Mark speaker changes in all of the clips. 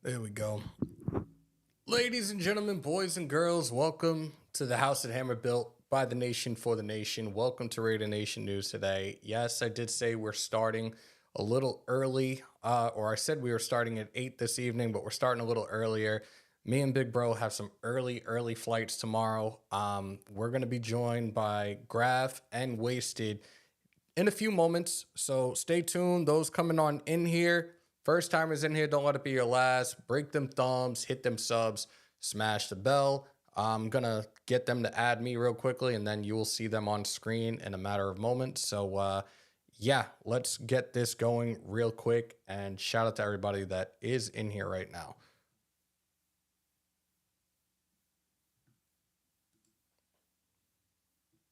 Speaker 1: There we go. Ladies and gentlemen, boys and girls, welcome to the house that Hammer built by the nation for the nation. Welcome to Raider Nation News today. Yes, I did say we're starting a little early, or I said we were starting at 8 this evening, but we're starting a little earlier. Me and Big Bro have some early flights tomorrow. We're going to be joined by Graphk and Wasted in a few moments, so stay tuned. Those coming on in here, first timers in here, don't let it be your last. Break them thumbs, hit them subs, smash the bell. I'm gonna get them to add me real quickly, and then you will see them on screen in a matter of moments. So yeah, let's get this going real quick, and shout out to everybody that is in here right now.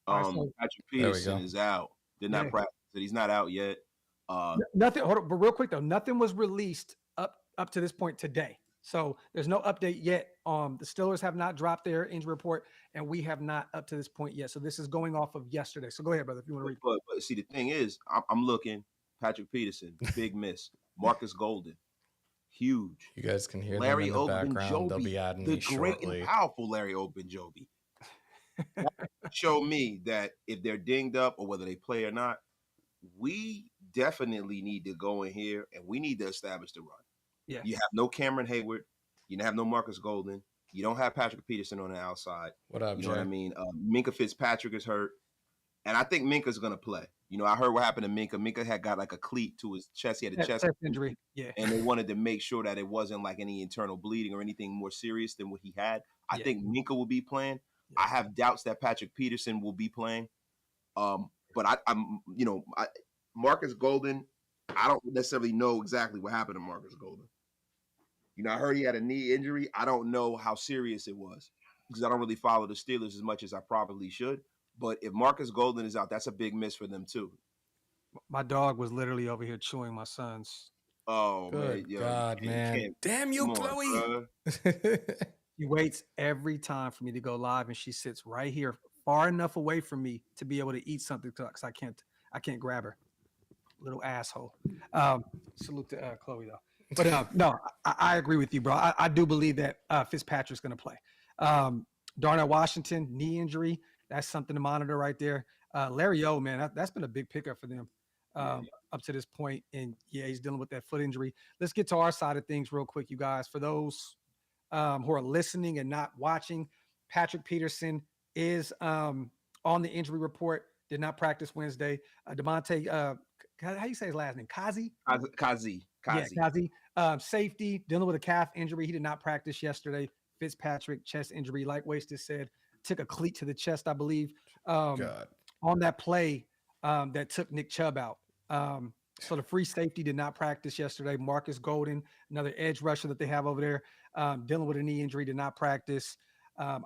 Speaker 2: Patrick Peterson is out. Did not practice it. He's not out yet.
Speaker 3: Nothing. Hold on, but real quick though, nothing was released up to this point today. So there's no update yet. The Steelers have not dropped their injury report, and we have not up to this point yet. So this is going off of yesterday. So go ahead, brother, if you want to read.
Speaker 2: But see, the thing is, I'm looking. Patrick Peterson, big miss. Marcus Golden, huge.
Speaker 1: You guys can hear
Speaker 2: Larry
Speaker 1: them in the background. They'll be adding me shortly.
Speaker 2: The great and powerful Larry Ogunjobi. Show me that if they're dinged up or whether they play or not, we definitely need to go in here and we need to establish the run.
Speaker 3: Yeah.
Speaker 2: You have no Cameron Hayward. You don't have no Marcus Golden. You don't have Patrick Peterson on the outside.
Speaker 1: What up,
Speaker 2: You know what I mean? Minka Fitzpatrick is hurt. And I think Minka's going to play. You know, I heard what happened to Minka. Minka had got like a cleat to his chest. He had a chest
Speaker 3: injury. Yeah.
Speaker 2: And they wanted to make sure that it wasn't like any internal bleeding or anything more serious than what he had. I think Minka will be playing. Yeah. I have doubts that Patrick Peterson will be playing. But I'm Marcus Golden, I don't necessarily know exactly what happened to Marcus Golden. You know, I heard he had a knee injury. I don't know how serious it was because I don't really follow the Steelers as much as I probably should. But if Marcus Golden is out, that's a big miss for them too.
Speaker 3: My dog was literally over here chewing my son's.
Speaker 2: Oh,
Speaker 1: good
Speaker 2: man.
Speaker 1: God, man. Damn you, Chloe.
Speaker 3: She waits every time for me to go live, and she sits right here far enough away from me to be able to eat something because I can't grab her. Little asshole. Salute to Chloe though. But no, I agree with you, bro. I do believe that Fitzpatrick's going to play. Darnell Washington, knee injury. That's something to monitor right there. Larry O, man, that's been a big pickup for them up to this point. And yeah, he's dealing with that foot injury. Let's get to our side of things real quick, you guys. For those who are listening and not watching, Patrick Peterson is on the injury report. Did not practice Wednesday. Demonte, how do you say his last name? Kazi?
Speaker 2: Kazi.
Speaker 3: Yeah, Kazi. Safety, dealing with a calf injury. He did not practice yesterday. Fitzpatrick, chest injury, like Wasted said, took a cleat to the chest, I believe, on that play that took Nick Chubb out. So the free safety did not practice yesterday. Marcus Golden, another edge rusher that they have over there, dealing with a knee injury, did not practice.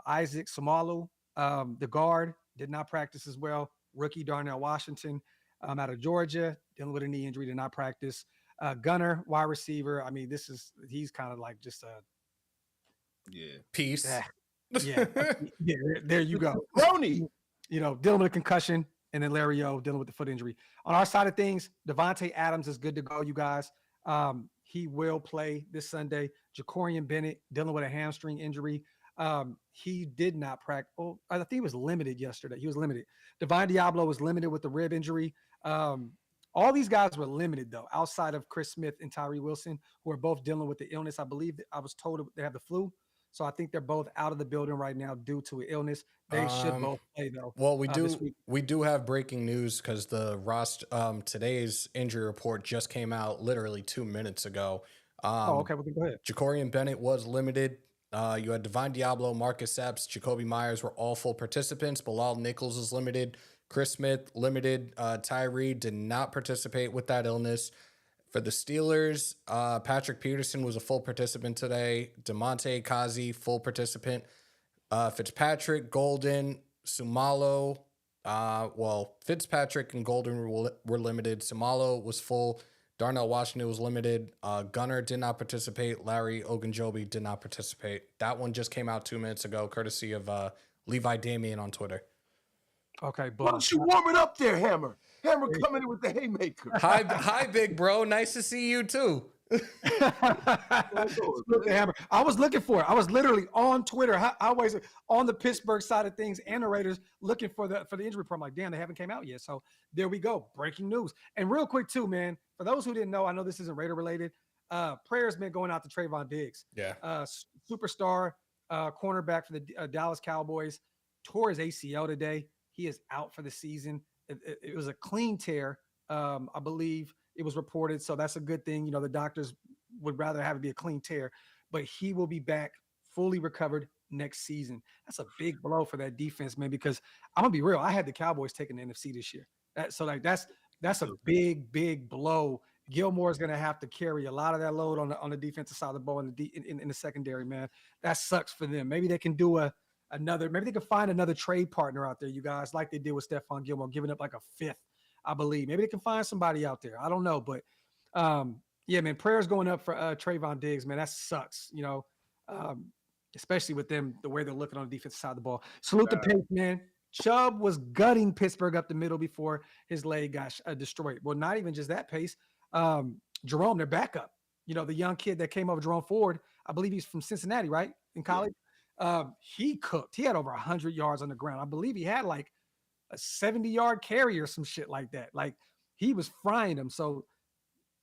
Speaker 3: Isaac Samalu, the guard, did not practice as well. Rookie Darnell Washington out of Georgia, dealing with a knee injury, did not practice. Gunner, wide receiver. I mean, he's kind of like just a
Speaker 1: piece.
Speaker 3: Yeah, there you go.
Speaker 2: Brony.
Speaker 3: You know, dealing with a concussion, and then Larry O dealing with the foot injury. On our side of things, Devontae Adams is good to go, you guys. He will play this Sunday. Jacorian Bennett dealing with a hamstring injury. He did not practice. Oh, I think he was limited yesterday. He was limited. Divine Diablo was limited with the rib injury. All these guys were limited, though, outside of Chris Smith and Tyree Wilson, who are both dealing with the illness. I believe I was told they have the flu. So I think they're both out of the building right now due to an illness. They should both play, though.
Speaker 1: Well, we do have breaking news because the today's injury report just came out literally 2 minutes ago.
Speaker 3: Okay, well, go ahead.
Speaker 1: Jacorian Bennett was limited. You had Divine Diablo, Marcus Epps, Jacoby Myers were all full participants. Bilal Nichols is limited. Chris Smith limited. Tyree did not participate with that illness. For the Steelers, Patrick Peterson was a full participant today. Demonte Kazi, full participant. Fitzpatrick, Golden, Sumalo. Fitzpatrick and Golden were limited. Sumalo was full. Darnell Washington was limited. Gunner did not participate. Larry Ogunjobi did not participate. That one just came out 2 minutes ago, courtesy of Levi Damien on Twitter.
Speaker 3: Okay,
Speaker 2: why don't you warm it up there, Hammer? Hammer coming in with the haymaker.
Speaker 1: Hi, big bro. Nice to see you too.
Speaker 3: I was looking for it. I was literally on Twitter. I always on the Pittsburgh side of things and the Raiders looking for the injury report. I'm like, damn, they haven't came out yet. So there we go. Breaking news. And real quick too, man, for those who didn't know, I know this isn't Raider related. Prayers been going out to Trayvon Diggs.
Speaker 1: Yeah.
Speaker 3: Superstar cornerback for the Dallas Cowboys. Tore his ACL today. He is out for the season. It was a clean tear. I believe it was reported. So that's a good thing. You know, the doctors would rather have it be a clean tear, but he will be back fully recovered next season. That's a big blow for that defense, man, because I'm gonna be real. I had the Cowboys taking the NFC this year. That's a big blow. Gilmore is gonna have to carry a lot of that load on the defensive side of the ball in the secondary, man. That sucks for them. Maybe they can do maybe they can find another trade partner out there, you guys, like they did with Stephon Gilmore, giving up like a fifth, I believe. Maybe they can find somebody out there. I don't know, but yeah, man, prayers going up for Trayvon Diggs, man. That sucks, you know, especially with them, the way they're looking on the defensive side of the ball. Salute the pace, man. Chubb was gutting Pittsburgh up the middle before his leg got destroyed. Well, not even just that pace. Jerome, their backup, you know, the young kid that came over, Jerome Ford, I believe he's from Cincinnati, right? In college. Yeah. He cooked. He had over 100 yards on the ground. I believe he had like a 70-yard carry or some shit like that. Like he was frying them. So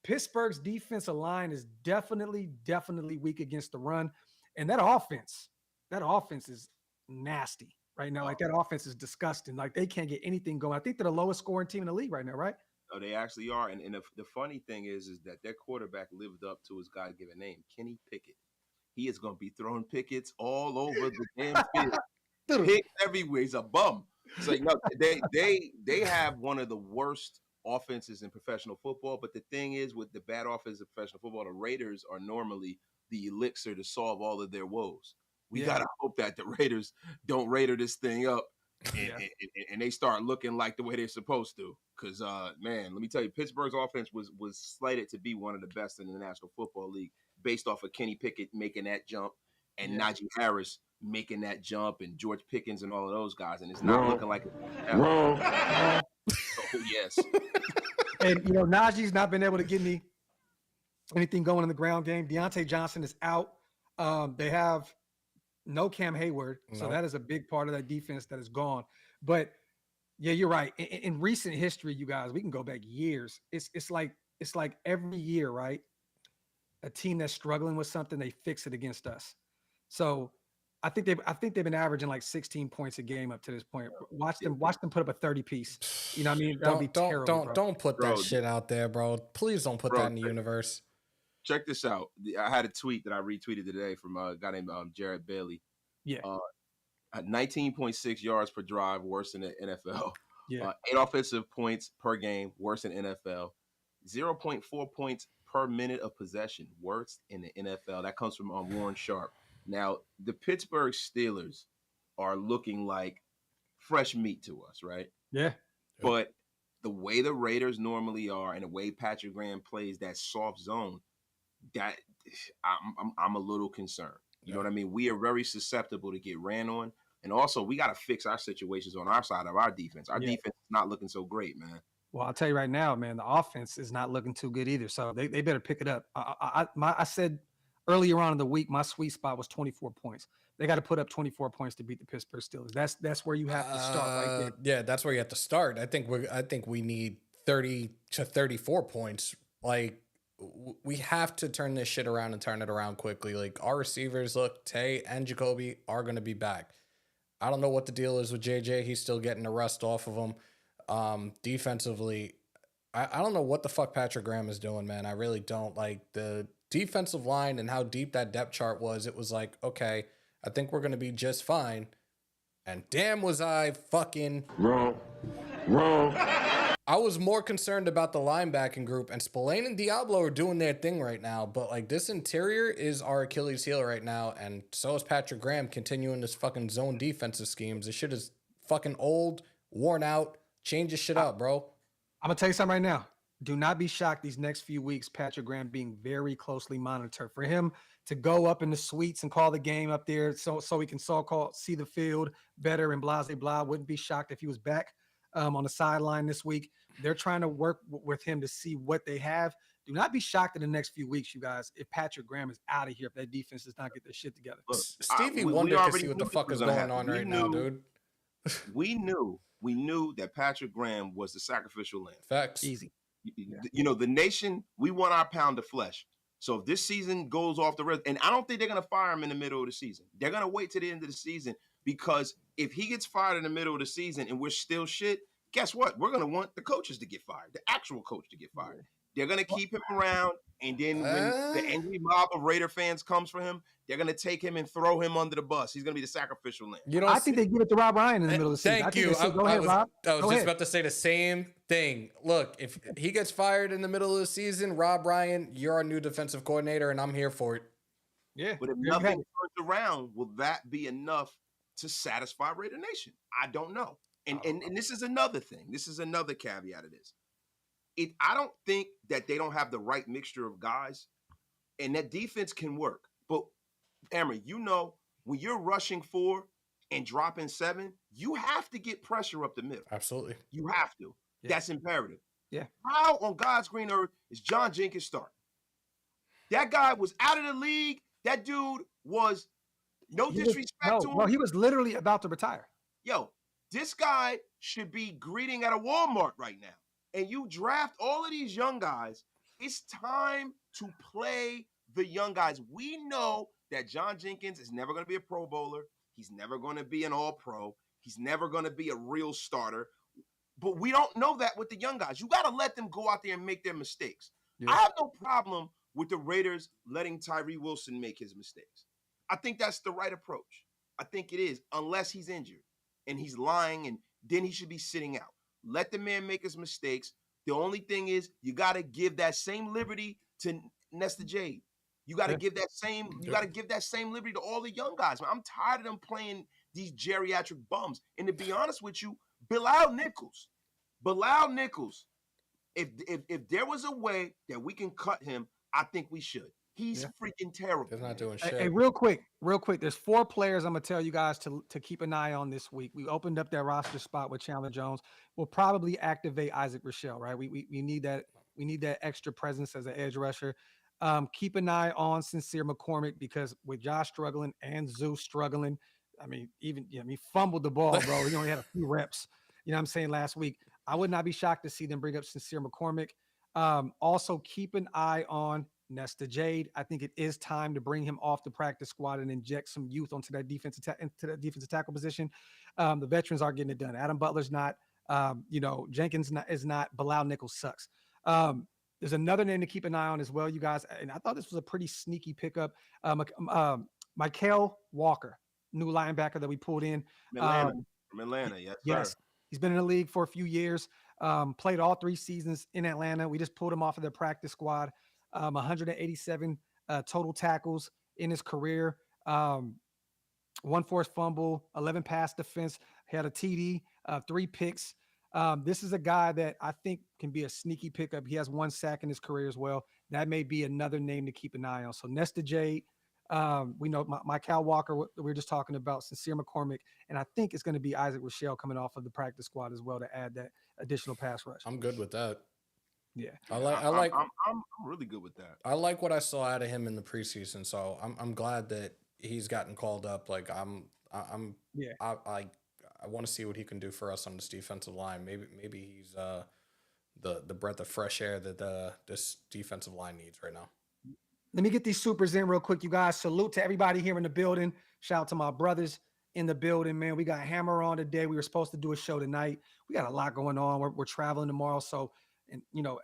Speaker 3: Pittsburgh's defensive line is definitely weak against the run. And that offense is nasty right now. Like that offense is disgusting. Like they can't get anything going. I think they're the lowest scoring team in the league right now, right?
Speaker 2: Oh, they actually are. And the funny thing is that their quarterback lived up to his God-given name, Kenny Pickett. He is going to be throwing pickets all over the damn field. Picks everywhere. He's a bum. So, you know, they have one of the worst offenses in professional football. But the thing is, with the bad offense in professional football, the Raiders are normally the elixir to solve all of their woes. We got to hope that the Raiders don't Raider this thing up and they start looking like the way they're supposed to. Because, man, let me tell you, Pittsburgh's offense was slated to be one of the best in the National Football League based off of Kenny Pickett making that jump and Najee Harris making that jump and George Pickens and all of those guys. And it's not looking like it. Oh, yes.
Speaker 3: And, you know, Najee's not been able to give me anything going in the ground game. Deontay Johnson is out. They have no Cam Hayward. So that is a big part of that defense that is gone. But, yeah, you're right. In recent history, you guys, we can go back years. It's like every year, right? A team that's struggling with something, they fix it against us. So I think they've been averaging like 16 points a game up to this point. Watch them put up a 30 piece. You know what I mean? That would be terrible.
Speaker 1: Don't put that shit out there, bro. Please don't put that in the universe.
Speaker 2: Check this out. I had a tweet that I retweeted today from a guy named Jared Bailey.
Speaker 3: Yeah.
Speaker 2: 19.6 yards per drive, worse than the NFL.
Speaker 3: Yeah.
Speaker 2: 8 offensive points per game, worse than NFL. 0.4 points per minute of possession, worst in the NFL. That comes from Warren Sharp. Now, the Pittsburgh Steelers are looking like fresh meat to us, right?
Speaker 3: Yeah.
Speaker 2: But the way the Raiders normally are and the way Patrick Graham plays that soft zone, that I'm a little concerned. You know what I mean? We are very susceptible to get ran on. And also, we got to fix our situations on our side of our defense. Our defense is not looking so great, man.
Speaker 3: Well, I'll tell you right now, man, the offense is not looking too good either. So they better pick it up. I said earlier on in the week, my sweet spot was 24 points. They got to put up 24 points to beat the Pittsburgh Steelers. That's where you have to start right there.
Speaker 1: Yeah, that's where you have to start. I think we need 30 to 34 points. Like we have to turn this shit around and turn it around quickly. Like our receivers, look, Tay and Jacoby are going to be back. I don't know what the deal is with JJ. He's still getting the rust off of him. Defensively, I don't know what the fuck Patrick Graham is doing, man. I really don't. Like the defensive line and how deep that depth chart was. It was like, okay, I think we're going to be just fine. And damn was I fucking wrong. I was more concerned about the linebacking group, and Spillane and Diablo are doing their thing right now. But like this interior is our Achilles heel right now. And so is Patrick Graham continuing this fucking zone defensive schemes. This shit is fucking old, worn out. Change this shit up, bro.
Speaker 3: I'm going to tell you something right now. Do not be shocked these next few weeks, Patrick Graham being very closely monitored. For him to go up in the suites and call the game up there so he can see the field better and blah, blah, blah. Wouldn't be shocked if he was back on the sideline this week. They're trying to work with him to see what they have. Do not be shocked in the next few weeks, you guys, if Patrick Graham is out of here, if that defense does not get their shit together.
Speaker 2: Look,
Speaker 1: Stevie
Speaker 2: we
Speaker 1: wondered to
Speaker 2: already
Speaker 1: see what
Speaker 2: knew
Speaker 1: the
Speaker 2: this
Speaker 1: fuck
Speaker 2: was
Speaker 1: is
Speaker 2: gonna
Speaker 1: going
Speaker 2: happen.
Speaker 1: on
Speaker 2: We
Speaker 1: right now, dude.
Speaker 2: We knew that Patrick Graham was the sacrificial lamb.
Speaker 1: Facts.
Speaker 3: Easy.
Speaker 2: You know, the nation, we want our pound of flesh. So if this season goes off the rest, and I don't think they're going to fire him in the middle of the season. They're going to wait to the end of the season, because if he gets fired in the middle of the season and we're still shit, guess what? We're going to want the coaches to get fired, the actual coach to get fired. They're going to keep him around, and then when the angry mob of Raider fans comes for him, they're going to take him and throw him under the bus. He's going to be the sacrificial lamb.
Speaker 3: I think they give it to Rob Ryan in the middle of the season.
Speaker 1: Thank you.
Speaker 3: Go ahead, Rob.
Speaker 1: I was just about to say the same thing. Look, if he gets fired in the middle of the season, Rob Ryan, you're our new defensive coordinator, and I'm here for it.
Speaker 3: Yeah.
Speaker 2: But if nothing turns around, will that be enough to satisfy Raider Nation? I don't know. And this is another thing. This is another caveat of this. I don't think that they don't have the right mixture of guys, and that defense can work. But, Amber, you know, when you're rushing 4 and dropping 7, you have to get pressure up the middle.
Speaker 1: Absolutely.
Speaker 2: You have to. Yeah. That's imperative.
Speaker 3: Yeah.
Speaker 2: How on God's green earth is John Jenkins starting? That guy was out of the league. That dude was, no disrespect to him.
Speaker 3: Well, he was literally about to retire.
Speaker 2: Yo, this guy should be greeting at a Walmart right now. And you draft all of these young guys. It's time to play the young guys. We know that John Jenkins is never going to be a Pro Bowler. He's never going to be an All-Pro. He's never going to be a real starter. But we don't know that with the young guys. You got to let them go out there and make their mistakes. Yeah. I have no problem with the Raiders letting Tyree Wilson make his mistakes. I think that's the right approach. I think it is, unless he's injured and he's lying, and then he should be sitting out. Let the man make his mistakes. The only thing is, you got to give that same liberty to Nesta Jade. You got to give that same. You got to give that same liberty to all the young guys. Man, I'm tired of them playing these geriatric bums. And to be honest with you, Bilal Nichols. If there was a way that we can cut him, I think we should. He's freaking terrible.
Speaker 1: He's not doing shit.
Speaker 3: Hey, real quick. There's 4 players I'm gonna tell you guys to keep an eye on this week. We opened up that roster spot with Chandler Jones. We'll probably activate Isaac Rochelle, right? We need that. We need that extra presence as an edge rusher. Keep an eye on Sincere McCormick, because with Josh struggling and Zeus struggling, I mean, he fumbled the ball, bro. He only had a few reps. You know what I'm saying, last week. I would not be shocked to see them bring up Sincere McCormick. Also, keep an eye on Nesta Jade. I think it is time to bring him off the practice squad and inject some youth into that defensive tackle position. The veterans are getting it done. Adam Butler's not. Jenkins is not. Bilal Nichols sucks. There's another name to keep an eye on as well, you guys. And I thought this was a pretty sneaky pickup. Mykal Walker, new linebacker that we pulled in.
Speaker 2: From Atlanta, yes, sir.
Speaker 3: He's been in the league for a few years. Played all 3 seasons in Atlanta. We just pulled him off of their practice squad. 187 total tackles in his career. 1 forced fumble, 11 pass defense, had a TD, 3 picks. This is a guy that I think can be a sneaky pickup. He has 1 sack in his career as well. That may be another name to keep an eye on. So Nesta Jade, we know Mykal Walker, we were just talking about, Sincere McCormick, and I think it's going to be Isaac Rochelle coming off of the practice squad as well to add that additional pass rush.
Speaker 1: I'm good with that.
Speaker 3: Yeah,
Speaker 2: I'm really good with that.
Speaker 1: I like what I saw out of him in the preseason, so I'm glad that he's gotten called up. Like I want to see what he can do for us on this defensive line. Maybe he's the breath of fresh air that this defensive line needs right now.
Speaker 3: Let me get these supers in real quick, you guys. Salute to everybody here in the building. Shout out to my brothers in the building, man. We got Hammer on today. We were supposed to do a show tonight. We got a lot going on. We're traveling tomorrow, so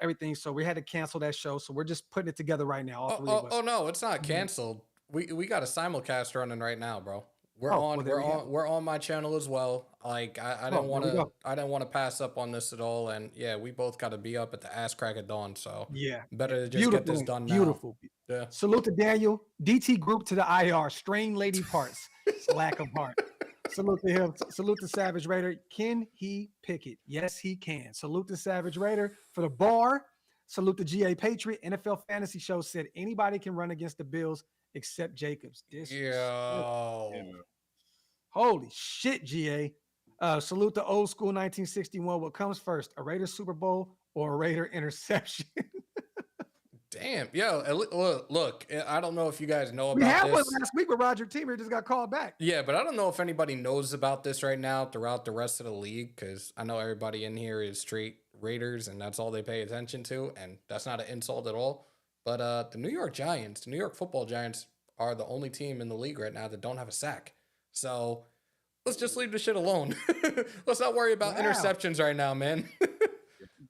Speaker 3: everything. So we had to cancel that show. So we're just putting it together right now. All 3 of us.
Speaker 1: Oh no, it's not canceled. We got a simulcast running right now, bro. We're on my channel as well. Like I didn't want to pass up on this at all. And yeah, we both got to be up at the ass crack of dawn. So
Speaker 3: yeah,
Speaker 1: better to just get this done now.
Speaker 3: Beautiful.
Speaker 1: Yeah.
Speaker 3: Salute to Daniel. DT group to the IR. Strain lady parts. Lack of heart. Salute to him. Salute to Savage Raider. Can he pick it? Yes, he can. Salute to Savage Raider for the bar. Salute to GA Patriot. NFL Fantasy Show said anybody can run against the Bills except Jacobs.
Speaker 1: Yo.
Speaker 3: Holy shit, GA. Salute the old school 1961. What comes first, a Raider Super Bowl or a Raider interception?
Speaker 1: Damn, yo, look, I don't know if you guys know
Speaker 3: We
Speaker 1: about
Speaker 3: had one
Speaker 1: this.
Speaker 3: last week with Roger Teamer, just got called back.
Speaker 1: Yeah, but I don't know if anybody knows about this right now throughout the rest of the league, because I know everybody in here is straight Raiders, and that's all they pay attention to, and that's not an insult at all. But the New York Giants, the New York Football Giants, are the only team in the league right now that don't have a sack. So let's just leave the shit alone. Let's not worry about interceptions right now, man.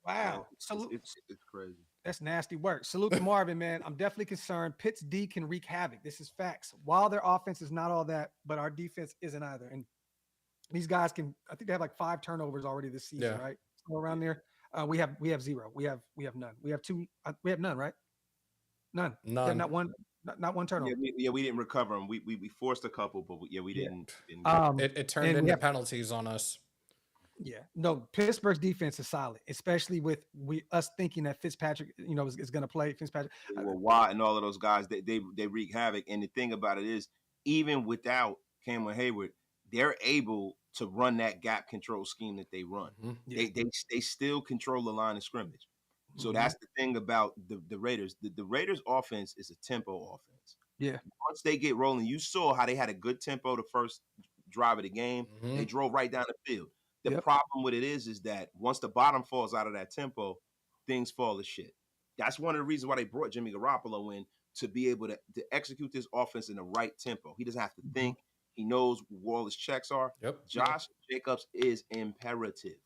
Speaker 3: Wow.
Speaker 2: It's crazy.
Speaker 3: That's nasty work. Salute to Marvin, man. I'm definitely concerned. Pitt's D can wreak havoc. This is facts. While their offense is not all that, but our defense isn't either. And these guys can, I think they have like 5 turnovers already this season, right? So around there. We have 0. We have none. We have 2. We have none, right? None. Not one turnover.
Speaker 2: Yeah, we didn't recover them. We forced a couple, but we didn't.
Speaker 1: It turned into penalties on us.
Speaker 3: Yeah, no, Pittsburgh's defense is solid, especially with us thinking that Fitzpatrick, is going to play. Fitzpatrick,
Speaker 2: Watt and all of those guys, they wreak havoc. And the thing about it is, even without Cameron Hayward, they're able to run that gap control scheme that they run. Mm-hmm. Yeah. They still control the line of scrimmage. So that's the thing about the Raiders. The Raiders' offense is a tempo offense.
Speaker 3: Yeah.
Speaker 2: Once they get rolling, you saw how they had a good tempo the first drive of the game. Mm-hmm. They drove right down the field. The problem with it is that once the bottom falls out of that tempo, things fall to shit. That's one of the reasons why they brought Jimmy Garoppolo in, to be able to execute this offense in the right tempo. He doesn't have to think. He knows where all his checks are.
Speaker 1: Yep.
Speaker 2: Josh Jacobs is imperative.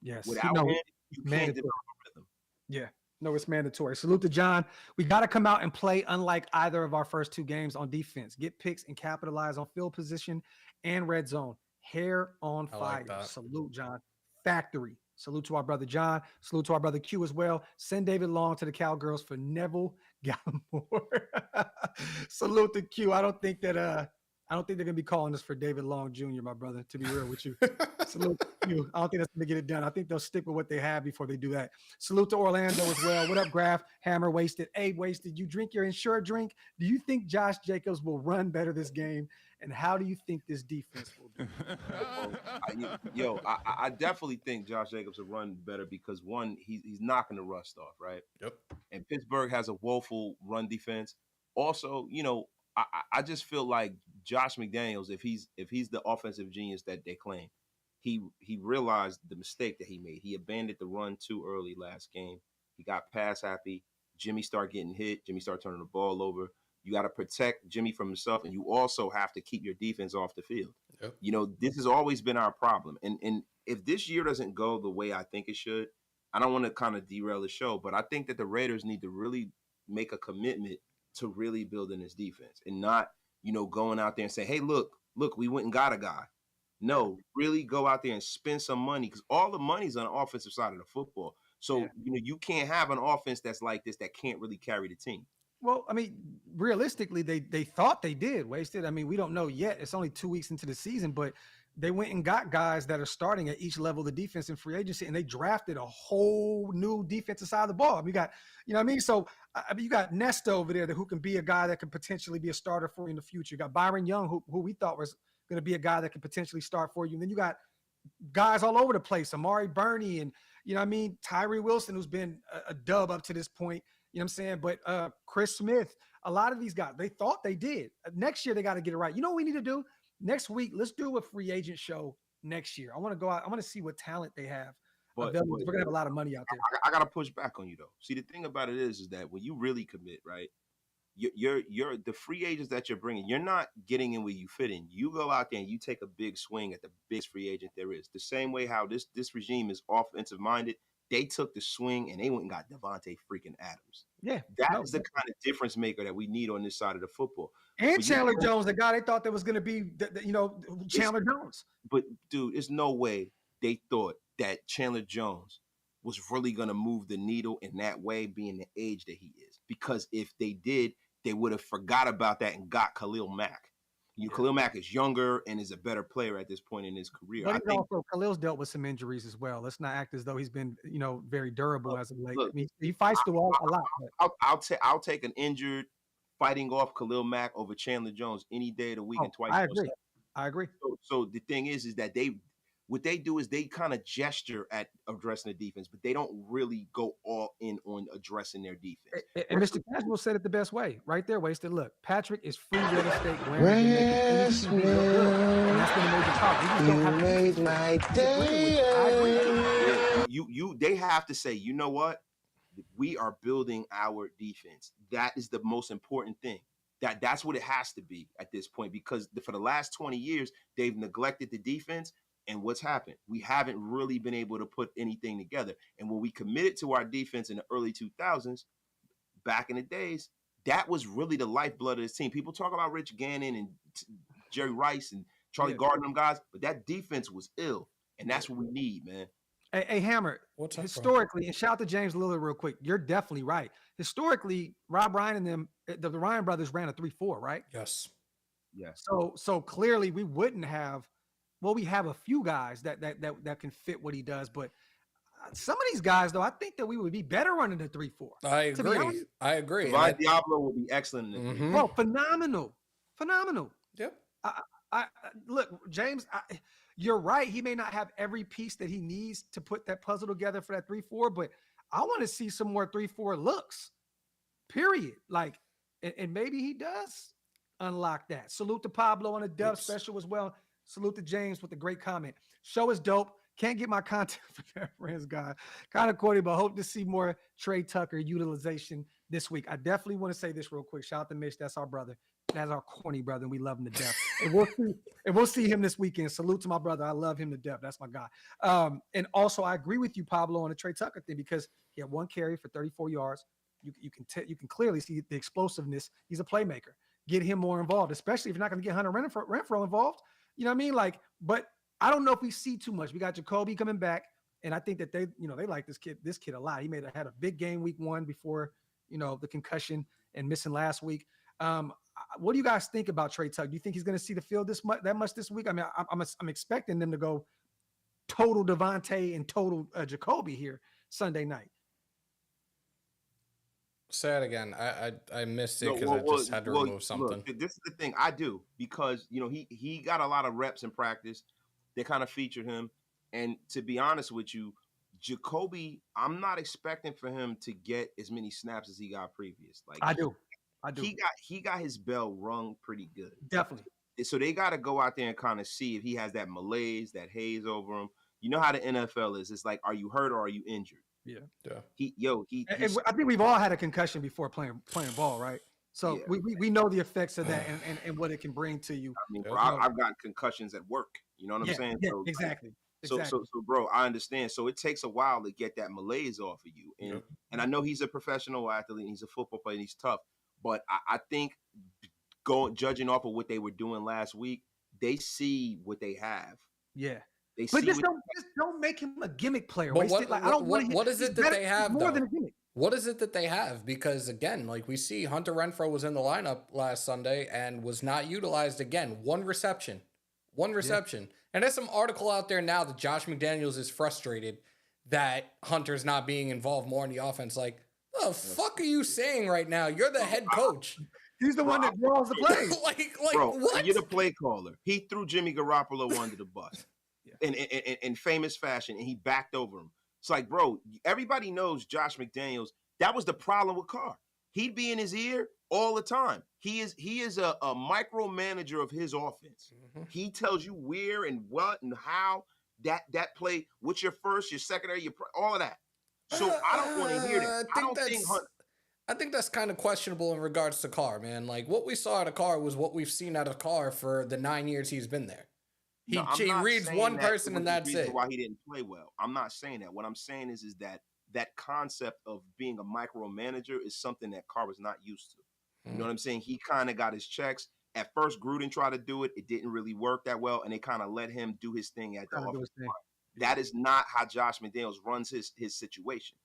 Speaker 3: Yes.
Speaker 2: Without him, you can't develop a rhythm.
Speaker 3: Yeah. No, it's mandatory. Salute to John. We got to come out and play unlike either of our first 2 games on defense. Get picks and capitalize on field position and red zone. Hair on fire. Like salute, John. Factory. Salute to our brother John. Salute to our brother Q as well. Send David Long to the Cowgirls for Neville Gallimore. Salute to Q. I don't think they're gonna be calling us for David Long Jr., my brother, to be real with you. Salute to Q. I don't think that's gonna get it done. I think they'll stick with what they have before they do that. Salute to Orlando as well. What up, Graphk? Hammer Wasted. Hey, Wasted, you drink your insured drink. Do you think Josh Jacobs will run better this game? And how do you think this defense will do?
Speaker 2: I definitely think Josh Jacobs will run better because, one, he's knocking the rust off, right?
Speaker 1: Yep.
Speaker 2: And Pittsburgh has a woeful run defense. Also, I just feel like Josh McDaniels, if he's the offensive genius that they claim, he realized the mistake that he made. He abandoned the run too early last game. He got pass happy. Jimmy started getting hit. Jimmy started turning the ball over. You got to protect Jimmy from himself, and you also have to keep your defense off the field. Yep. This has always been our problem. And if this year doesn't go the way I think it should, I don't want to kind of derail the show, but I think that the Raiders need to really make a commitment to really building this defense and not, going out there and say, hey, look, we went and got a guy. No, really go out there and spend some money, because all the money's on the offensive side of the football. So, you can't have an offense that's like this that can't really carry the team.
Speaker 3: Well, I mean, realistically, they thought they did. Wasted. I mean, we don't know yet. It's only 2 weeks into the season, but they went and got guys that are starting at each level of the defense in free agency, and they drafted a whole new defensive side of the ball. I mean, you got, you know what I mean? So, you got Nesta over there who can be a guy that could potentially be a starter for you in the future. You got Byron Young, who we thought was going to be a guy that could potentially start for you. And then you got guys all over the place, Amari Burney and, Tyree Wilson, who's been a dub up to this point. You know what I'm saying? But Chris Smith, a lot of these guys, they thought they did. Next year, they got to get it right. You know what we need to do? Next week, let's do a free agent show next year. I want to go out. I want to see what talent they have. We're going to have a lot of money out there.
Speaker 2: I got to push back on you, though. See, the thing about it is that when you really commit, right, you're the free agents that you're bringing, you're not getting in where you fit in. You go out there and you take a big swing at the biggest free agent there is. The same way how this regime is offensive-minded, they took the swing and they went and got Devontae freaking Adams.
Speaker 3: Yeah.
Speaker 2: That is the kind of difference maker that we need on this side of the football.
Speaker 3: And Chandler Jones, the guy they thought that was going to be, Chandler Jones.
Speaker 2: But, dude, there's no way they thought that Chandler Jones was really going to move the needle in that way, being the age that he is. Because if they did, they would have forgot about that and got Khalil Mack. Khalil Mack is younger and is a better player at this point in his career.
Speaker 3: But Khalil's dealt with some injuries as well. Let's not act as though he's been, very durable as of late. I mean, he fights through a lot.
Speaker 2: I'll take an injured fighting off Khalil Mack over Chandler Jones any day of the week and twice.
Speaker 3: I agree.
Speaker 2: So the thing is that what they do is they kind of gesture at addressing the defense, but they don't really go all in on addressing their defense.
Speaker 3: And Mr. Casual said it the best way, right there, Wasted. Look, Patrick is free real estate. Rest, man. And that's been a major problem. You made my
Speaker 2: day. They have to say, you know what? We are building our defense. That is the most important thing. That's what it has to be at this point, because for the last 20 years, they've neglected the defense. And what's happened? We haven't really been able to put anything together. And when we committed to our defense in the early 2000s, back in the days, that was really the lifeblood of this team. People talk about Rich Gannon and Jerry Rice and Charlie Gardner, them guys, but that defense was ill. And that's what we need, man.
Speaker 3: Hey, Hammer, historically, and shout out to James Lillard real quick. You're definitely right. Historically, Rob Ryan and them, the Ryan brothers ran a 3-4, right?
Speaker 1: Yes.
Speaker 3: So clearly we wouldn't have. Well, we have a few guys that can fit what he does, but some of these guys, though, I think that we would be better running the 3-4.
Speaker 1: I agree.
Speaker 2: Divine Diablo will be excellent in the
Speaker 3: Bro, phenomenal.
Speaker 1: Yep.
Speaker 3: I look, James, you're right. He may not have every piece that he needs to put that puzzle together for that 3-4, but I want to see some more 3-4 looks. Period. Like, and maybe he does unlock that. Salute to Pablo on a dub special as well. Salute to James with a great comment. Show is dope. Can't get my content for that friends guy. Kind of corny, but hope to see more Trey Tucker utilization this week. I definitely want to say this real quick. Shout out to Mitch. That's our brother. That's our corny brother, and we love him to death. And we'll see him this weekend. Salute to my brother. I love him to death. That's my guy. And also, I agree with you, Pablo, on the Trey Tucker thing, because he had one carry for 34 yards. You can clearly see the explosiveness. He's a playmaker. Get him more involved, especially if you're not going to get Hunter Renfrow involved. You know what I mean? Like, but I don't know if we see too much. We got Jacoby coming back, and I think that they like this kid a lot. He had a big game week 1 before, the concussion and missing last week. What do you guys think about Trey Tucker? Do you think he's going to see the field that much this week? I mean, I'm expecting them to go total Devontae and total Jacoby here Sunday night.
Speaker 1: Say it again. I missed it because I just had to remove something.
Speaker 2: Look, this is the thing I do, because he got a lot of reps in practice. They kind of featured him, and to be honest with you, Jacoby, I'm not expecting for him to get as many snaps as he got previous. Like
Speaker 3: I do.
Speaker 2: He got his bell rung pretty good.
Speaker 3: Definitely.
Speaker 2: So they got to go out there and kind of see if he has that malaise, that haze over him. You know how the NFL is. It's like, are you hurt or are you injured?
Speaker 3: Yeah.
Speaker 2: I
Speaker 3: think we've all had a concussion before playing ball, right? So we know the effects of that and what it can bring to you.
Speaker 2: I mean, bro, I've got concussions at work. You know what I'm saying?
Speaker 3: Yeah, exactly.
Speaker 2: So, bro, I understand. So it takes a while to get that malaise off of you. And I know he's a professional athlete and he's a football player and he's tough. But I think judging off of what they were doing last week, they see what they have.
Speaker 3: Yeah. But just don't make him a gimmick player.
Speaker 1: What is it that they have, more than a gimmick? What is it that they have? Because, again, like we see Hunter Renfrow was in the lineup last Sunday and was not utilized again. One reception. And there's some article out there now that Josh McDaniels is frustrated that Hunter's not being involved more in the offense. Like, the fuck are you saying right now? You're the head coach.
Speaker 3: He's the one that draws the play.
Speaker 2: Bro,
Speaker 3: what?
Speaker 2: You're the play caller. He threw Jimmy Garoppolo under the bus in famous fashion, and he backed over him. It's like, bro, everybody knows Josh McDaniels. That was the problem with Carr. He'd be in his ear all the time. He is a micromanager of his offense. Mm-hmm. He tells you where and what and how that play, what's your first, your secondary, all of that. So I don't want to hear that.
Speaker 1: I think that's kind of questionable in regards to Carr, man. Like, what we saw out of Carr was what we've seen out of Carr for the 9 years he's been there. He reads one person and that's it.
Speaker 2: Why he didn't play well. I'm not saying that. What I'm saying is that concept of being a micromanager is something that Carr was not used to. You know what I'm saying? He kind of got his checks. At first, Gruden tried to do it. It didn't really work that well, and they kind of let him do his thing at the offensive line. That is not how Josh McDaniels runs his situation.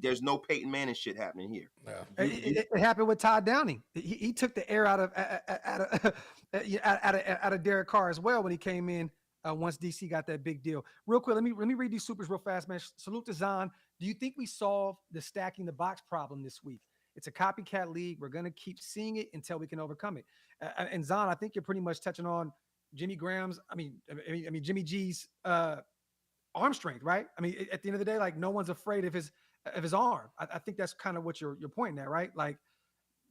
Speaker 2: There's no Peyton Manning shit happening here.
Speaker 3: Yeah. It happened with Todd Downing. He took the air out of Derek Carr as well when he came in once DC got that big deal. Real quick, let me read these supers real fast, man. Salute to Zahn. Do you think we solved the stacking the box problem this week? It's a copycat league. We're going to keep seeing it until we can overcome it. And Zahn, I think you're pretty much touching on Jimmy Graham's, Jimmy G's arm strength, right? I mean, at the end of the day, like no one's afraid of his arm. I think that's kind of what you're pointing at, right? Like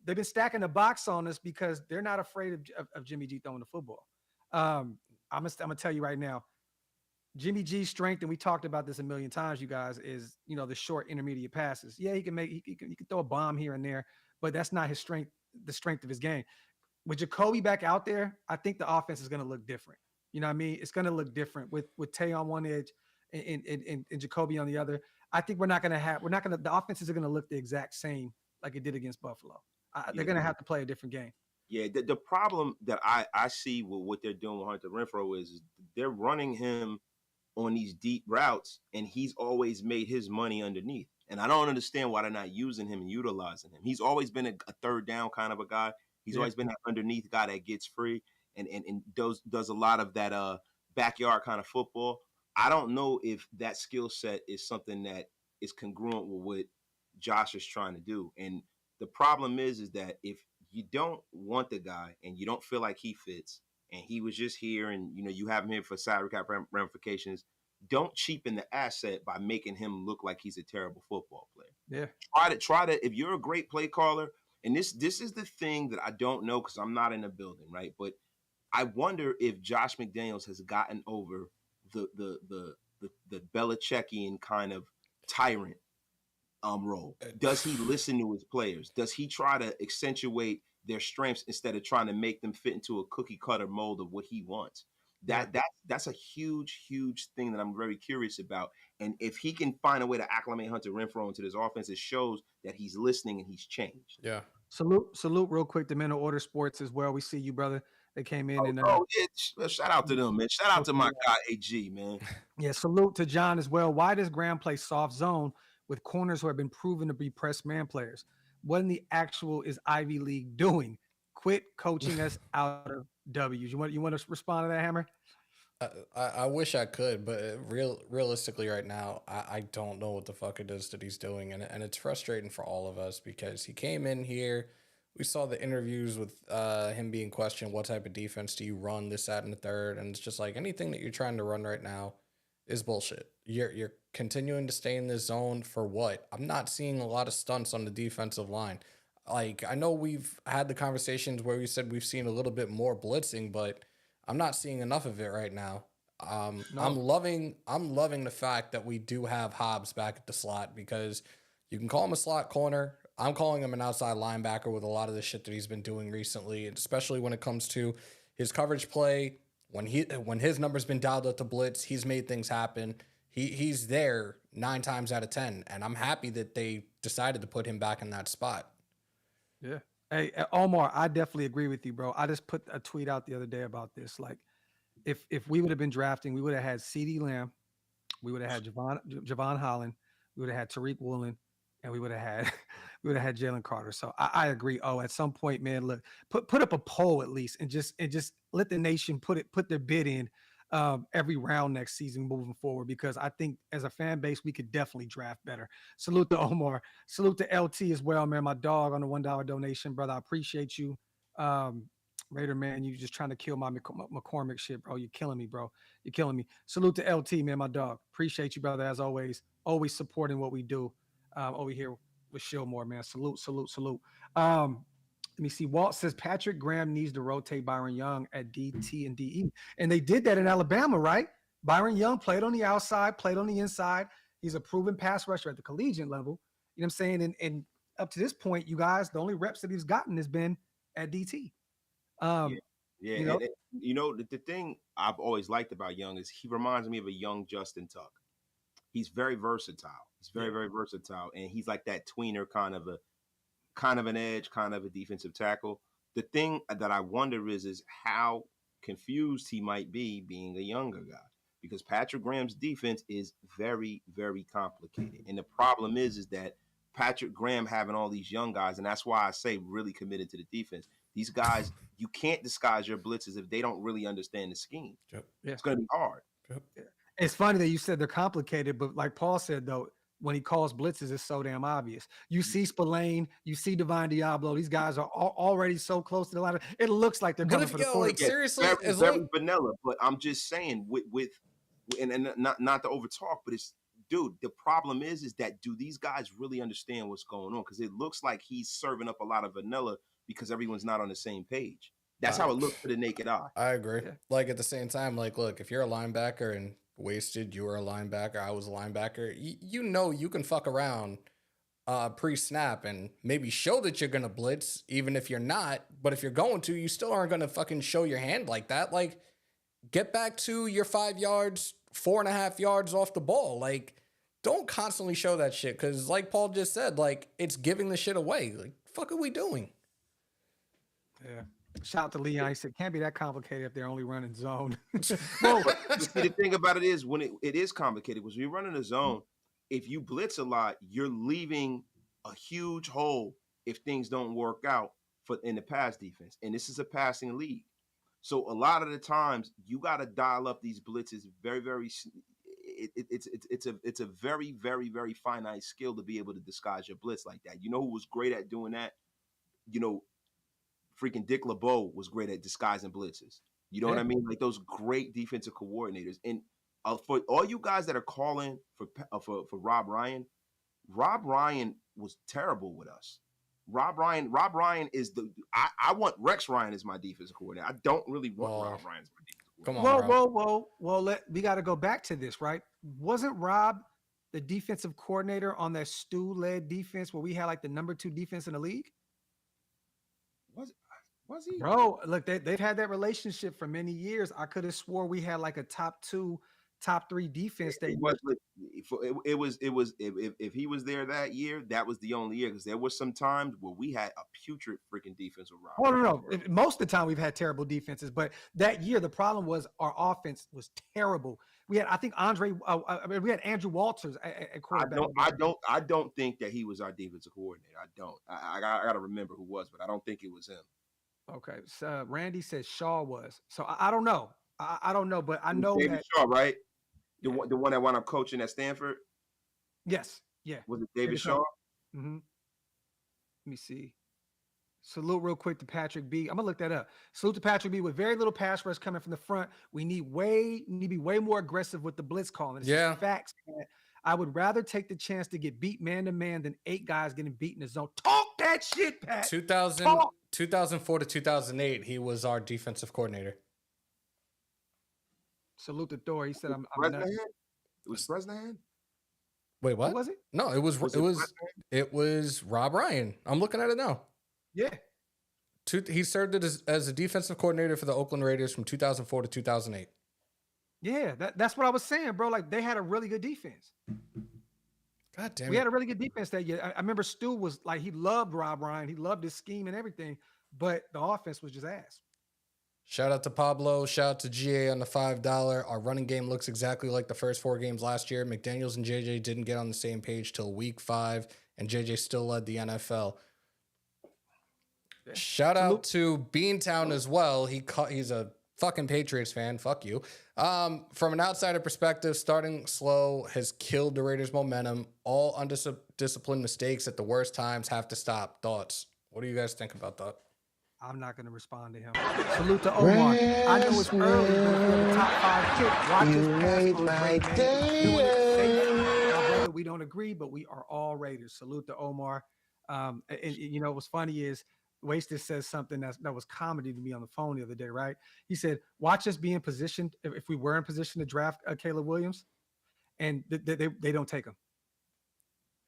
Speaker 3: they've been stacking the box on us because they're not afraid of Jimmy G throwing the football. I'm gonna tell you right now, Jimmy G's strength, and we talked about this a million times, you guys, is the short intermediate passes. Yeah, he can throw a bomb here and there, but that's not his strength, the strength of his game. With Jacoby back out there, I think the offense is going to look different. You know what I mean? It's going to look different with Tay on one edge and Jacoby on the other. I think the offenses are going to look the exact same like it did against Buffalo. They're going to have to play a different game.
Speaker 2: Yeah, the problem that I see with what they're doing with Hunter Renfrow is they're running him on these deep routes, and he's always made his money underneath. And I don't understand why they're not using him and utilizing him. He's always been a third down kind of a guy. He's always been that underneath guy that gets free and does a lot of that backyard kind of football. I don't know if that skill set is something that is congruent with what Josh is trying to do. And the problem is that if you don't want the guy and you don't feel like he fits, and he was just here and, you have him here for salary cap ramifications, don't cheapen the asset by making him look like he's a terrible football player.
Speaker 3: Yeah.
Speaker 2: Try to, if you're a great play caller, and this is the thing that I don't know because I'm not in the building, right? But I wonder if Josh McDaniels has gotten over the Belichickian kind of tyrant role. Does he listen to his players? Does he try to accentuate their strengths instead of trying to make them fit into a cookie cutter mold of what he wants? That's a huge thing that I'm very curious about. And if he can find a way to acclimate Hunter Renfrow into this offense, it shows that he's listening and he's changed.
Speaker 1: Yeah.
Speaker 3: Salute real quick to Men of Order Sports as well. We see you, brother. They came in
Speaker 2: Shout out to them, man. Shout out to my guy AG, man.
Speaker 3: Yeah, salute to John as well. Why does Graham play soft zone with corners who have been proven to be press man players? What in the actual is Ivy League doing? Quit coaching us out of W's. You want to respond to that, Hammer?
Speaker 1: I wish I could, but realistically right now, I don't know what the fuck it is that he's doing. And it's frustrating for all of us because he came in here. We saw the interviews with him being questioned, what type of defense do you run, this, that, and the third. And it's just like anything that you're trying to run right now is bullshit. You're continuing to stay in this zone for what? I'm not seeing a lot of stunts on the defensive line. Like, I know we've had the conversations where we said we've seen a little bit more blitzing, but I'm not seeing enough of it right now. No. I'm loving the fact that we do have Hobbs back at the slot because you can call him a slot corner. I'm calling him an outside linebacker with a lot of the shit that he's been doing recently, and especially when it comes to his coverage play. When his number's been dialed up to blitz, he's made things happen. He's there 9 times out of 10, and I'm happy that they decided to put him back in that spot.
Speaker 3: Yeah. Hey, Omar, I definitely agree with you, bro. I just put a tweet out the other day about this. Like, if we would have been drafting, we would have had CeeDee Lamb, we would have had Javon Holland, we would have had Tariq Woolen, and we would have had Jalen Carter. So I agree. Oh, at some point, man, look, put up a poll at least, and just let the nation put their bid in every round next season moving forward, because I think as a fan base, we could definitely draft better. Salute to Omar. Salute to LT as well, man. My dog on the $1 donation, brother. I appreciate you. Raider, man, you just trying to kill my McCormick shit, bro. You're killing me, bro. You're killing me. Salute to LT, man, my dog. Appreciate you, brother, as always. Always supporting what we do over here with Shillmore, man. Salute. Let me see. Walt says Patrick Graham needs to rotate Byron Young at DT and DE. And they did that in Alabama, right? Byron Young played on the outside, played on the inside. He's a proven pass rusher at the collegiate level. You know what I'm saying? And up to this point, you guys, the only reps that he's gotten has been at DT.
Speaker 2: The thing I've always liked about Young is he reminds me of a young Justin Tuck. He's very versatile. He's very versatile. And he's like that tweener kind of an edge, kind of a defensive tackle. The thing that I wonder is how confused he might be being a younger guy, because Patrick Graham's defense is very, very complicated. And the problem is that Patrick Graham having all these young guys, and that's why I say really committed to the defense. These guys, you can't disguise your blitzes if they don't really understand the scheme.
Speaker 1: Yep.
Speaker 2: Yeah. It's going to be hard.
Speaker 3: Yep. It's funny that you said they're complicated, but like Paul said, though, when he calls blitzes, it's so damn obvious. You see Spillane, you see Divine Diablo. These guys are already so close to the line. It looks like they're coming for the quarterback.
Speaker 1: Seriously,
Speaker 2: very vanilla. But I'm just saying, and not to overtalk, but it's, dude, the problem is that do these guys really understand what's going on? Because it looks like he's serving up a lot of vanilla because everyone's not on the same page. That's how it looks to the naked eye.
Speaker 1: I agree. Yeah. Like at the same time, like, look, if you're a linebacker and Wasted, you were a linebacker, I was a linebacker, you know you can fuck around pre-snap and maybe show that you're going to blitz, even if you're not. But if you're going to, you still aren't going to fucking show your hand like that. Like, get back to your 5 yards, 4.5 yards off the ball. Like, don't constantly show that shit because, like Paul just said, like, it's giving the shit away. Like, fuck are we doing?
Speaker 3: Yeah. Shout out to Leon. He said, can't be that complicated if they're only running zone.
Speaker 2: No, but see, the thing about it is when it is complicated because when you're running a zone, if you blitz a lot, you're leaving a huge hole if things don't work out in the pass defense. And this is a passing league. So a lot of the times you got to dial up these blitzes very, very. It's a very, very, very finite skill to be able to disguise your blitz like that. You know who was great at doing that? You know, freaking Dick LeBeau was great at disguising blitzes. You know what I mean? Like those great defensive coordinators. And for all you guys that are calling for Rob Ryan was terrible with us. Rob Ryan is I want Rex Ryan as my defensive coordinator. I don't really want Rob Ryan as my defensive coordinator.
Speaker 3: Whoa. We got to go back to this, right? Wasn't Rob the defensive coordinator on that Stu-led defense where we had like the number 2 defense in the league?
Speaker 2: Was he?
Speaker 3: Bro, look, they've had that relationship for many years. I could have swore we had like a top 2, top 3 defense. If
Speaker 2: he was there that year, that was the only year because there was some times where we had a putrid freaking defense with Rob.
Speaker 3: Oh no. Most of the time we've had terrible defenses, but that year the problem was our offense was terrible. We had, I think we had Andrew Walters at quarterback.
Speaker 2: I don't think that he was our defensive coordinator. I don't. I got to remember who was, but I don't think it was him.
Speaker 3: Okay, so Randy says Shaw was. So I don't know. I don't know, but I know
Speaker 2: David
Speaker 3: that
Speaker 2: Shaw, right? The one that wound up coaching at Stanford.
Speaker 3: Yes. Yeah.
Speaker 2: Was it David Shaw?
Speaker 3: Mm-hmm. Let me see. Salute real quick to Patrick B. I'm gonna look that up. Salute to Patrick B. With very little pass rush coming from the front, we need to be way more aggressive with the blitz calling. It's facts, man. I would rather take the chance to get beat man to man than 8 guys getting beat in the zone. Talk that shit, Pat.
Speaker 1: 2004 to 2008, he was our defensive coordinator.
Speaker 3: Salute to Thor. He said, "I'm
Speaker 2: Bresnahan? It was Bresnahan?
Speaker 1: Wait, what?
Speaker 3: Who was it?
Speaker 1: No, it was Rob Ryan. I'm looking at it now.
Speaker 3: Yeah.
Speaker 1: He served as a defensive coordinator for the Oakland Raiders from 2004 to 2008.
Speaker 3: Yeah, that's what I was saying, bro. Like they had a really good defense.
Speaker 1: God damn it.
Speaker 3: We had a really good defense that year. I remember Stu was like, he loved Rob Ryan. He loved his scheme and everything, but the offense was just ass.
Speaker 1: Shout out to Pablo. Shout out to GA on the $5. Our running game looks exactly like the first 4 games last year. McDaniels and JJ didn't get on the same page till week 5, and JJ still led the NFL. Yeah. Shout out to Beantown as well. He's a fucking Patriots fan. Fuck you. From an outsider perspective, starting slow has killed the Raiders' momentum. All undisciplined mistakes at the worst times have to stop. Thoughts? What do you guys think about that?
Speaker 3: I'm not going to respond to him. Salute to Omar. I know it's early, but if you're the top 5 pick, watch us pass on my day. We don't agree, but we are all Raiders. Salute to Omar. And you know what's funny is Wasted says something that was comedy to me on the phone the other day, right? He said, watch us be in position, if we were in position to draft Caleb Williams, and they don't take him.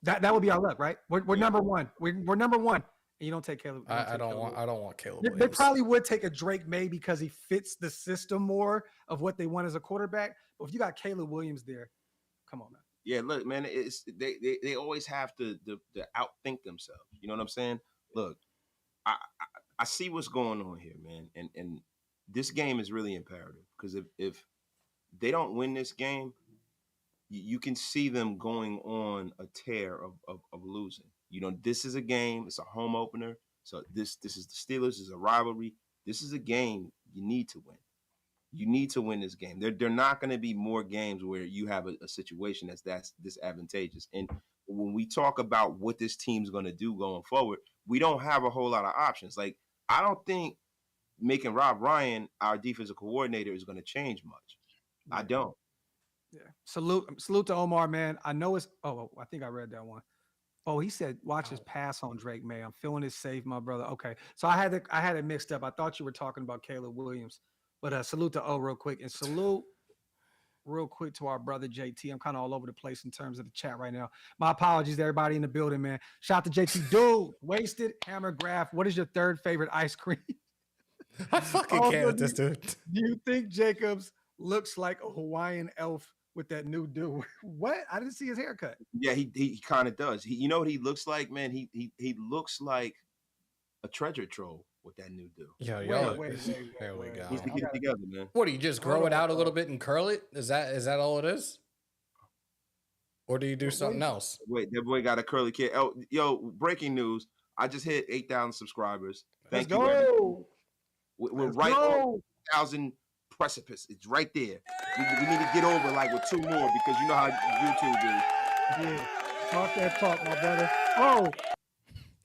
Speaker 3: That would be our luck, right? We're number 1. We're number 1. And you don't take Caleb.
Speaker 1: I don't want Caleb Williams.
Speaker 3: They probably would take a Drake May because he fits the system more of what they want as a quarterback. But if you got Caleb Williams there, come on, man.
Speaker 2: Yeah, look, man, it's they always have to outthink themselves. You know what I'm saying? Look, I see what's going on here, man, and this game is really imperative because if they don't win this game, you can see them going on a tear of losing. You know, this is a game. It's a home opener. So this is the Steelers. This is a rivalry. This is a game you need to win. You need to win this game. They're not going to be more games where you have a situation that's disadvantageous. And when we talk about what this team's going to do going forward, we don't have a whole lot of options. Like, I don't think making Rob Ryan our defensive coordinator is going to change much.
Speaker 3: Yeah.
Speaker 2: I don't.
Speaker 3: Yeah. Salute to Omar, man. I know it's. Oh, I think I read that one. Oh, he said, "Watch his pass on Drake May. I'm feeling it safe, my brother." Okay, so I had it mixed up. I thought you were talking about Caleb Williams, but salute to O real quick, and salute real quick to our brother JT. I'm kind of all over the place in terms of the chat right now. My apologies to everybody in the building, man. Shout out to JT, dude. Wasted Hammer Graphk. What is your third favorite ice cream?
Speaker 1: I fucking can't with this dude.
Speaker 3: Do you think Jacobs looks like a Hawaiian elf with that new dude? What? I didn't see his haircut.
Speaker 2: Yeah, he kind of does. You know what he looks like, man? He looks like a treasure trove with that new dude.
Speaker 1: Yo, there we go.
Speaker 2: He's to get it together, man.
Speaker 1: What, do you just grow it out a little bit and curl it? Is that all it is? Or do you do something else?
Speaker 2: Wait, that boy got a curly kid. Oh, yo, breaking news. I just hit 8,000 subscribers. Thank you.
Speaker 3: Go.
Speaker 2: We're right on 1,000 precipice. It's right there. We need to get over like with 2 more because you know how YouTube is.
Speaker 3: Yeah. Talk that talk, my brother. Oh.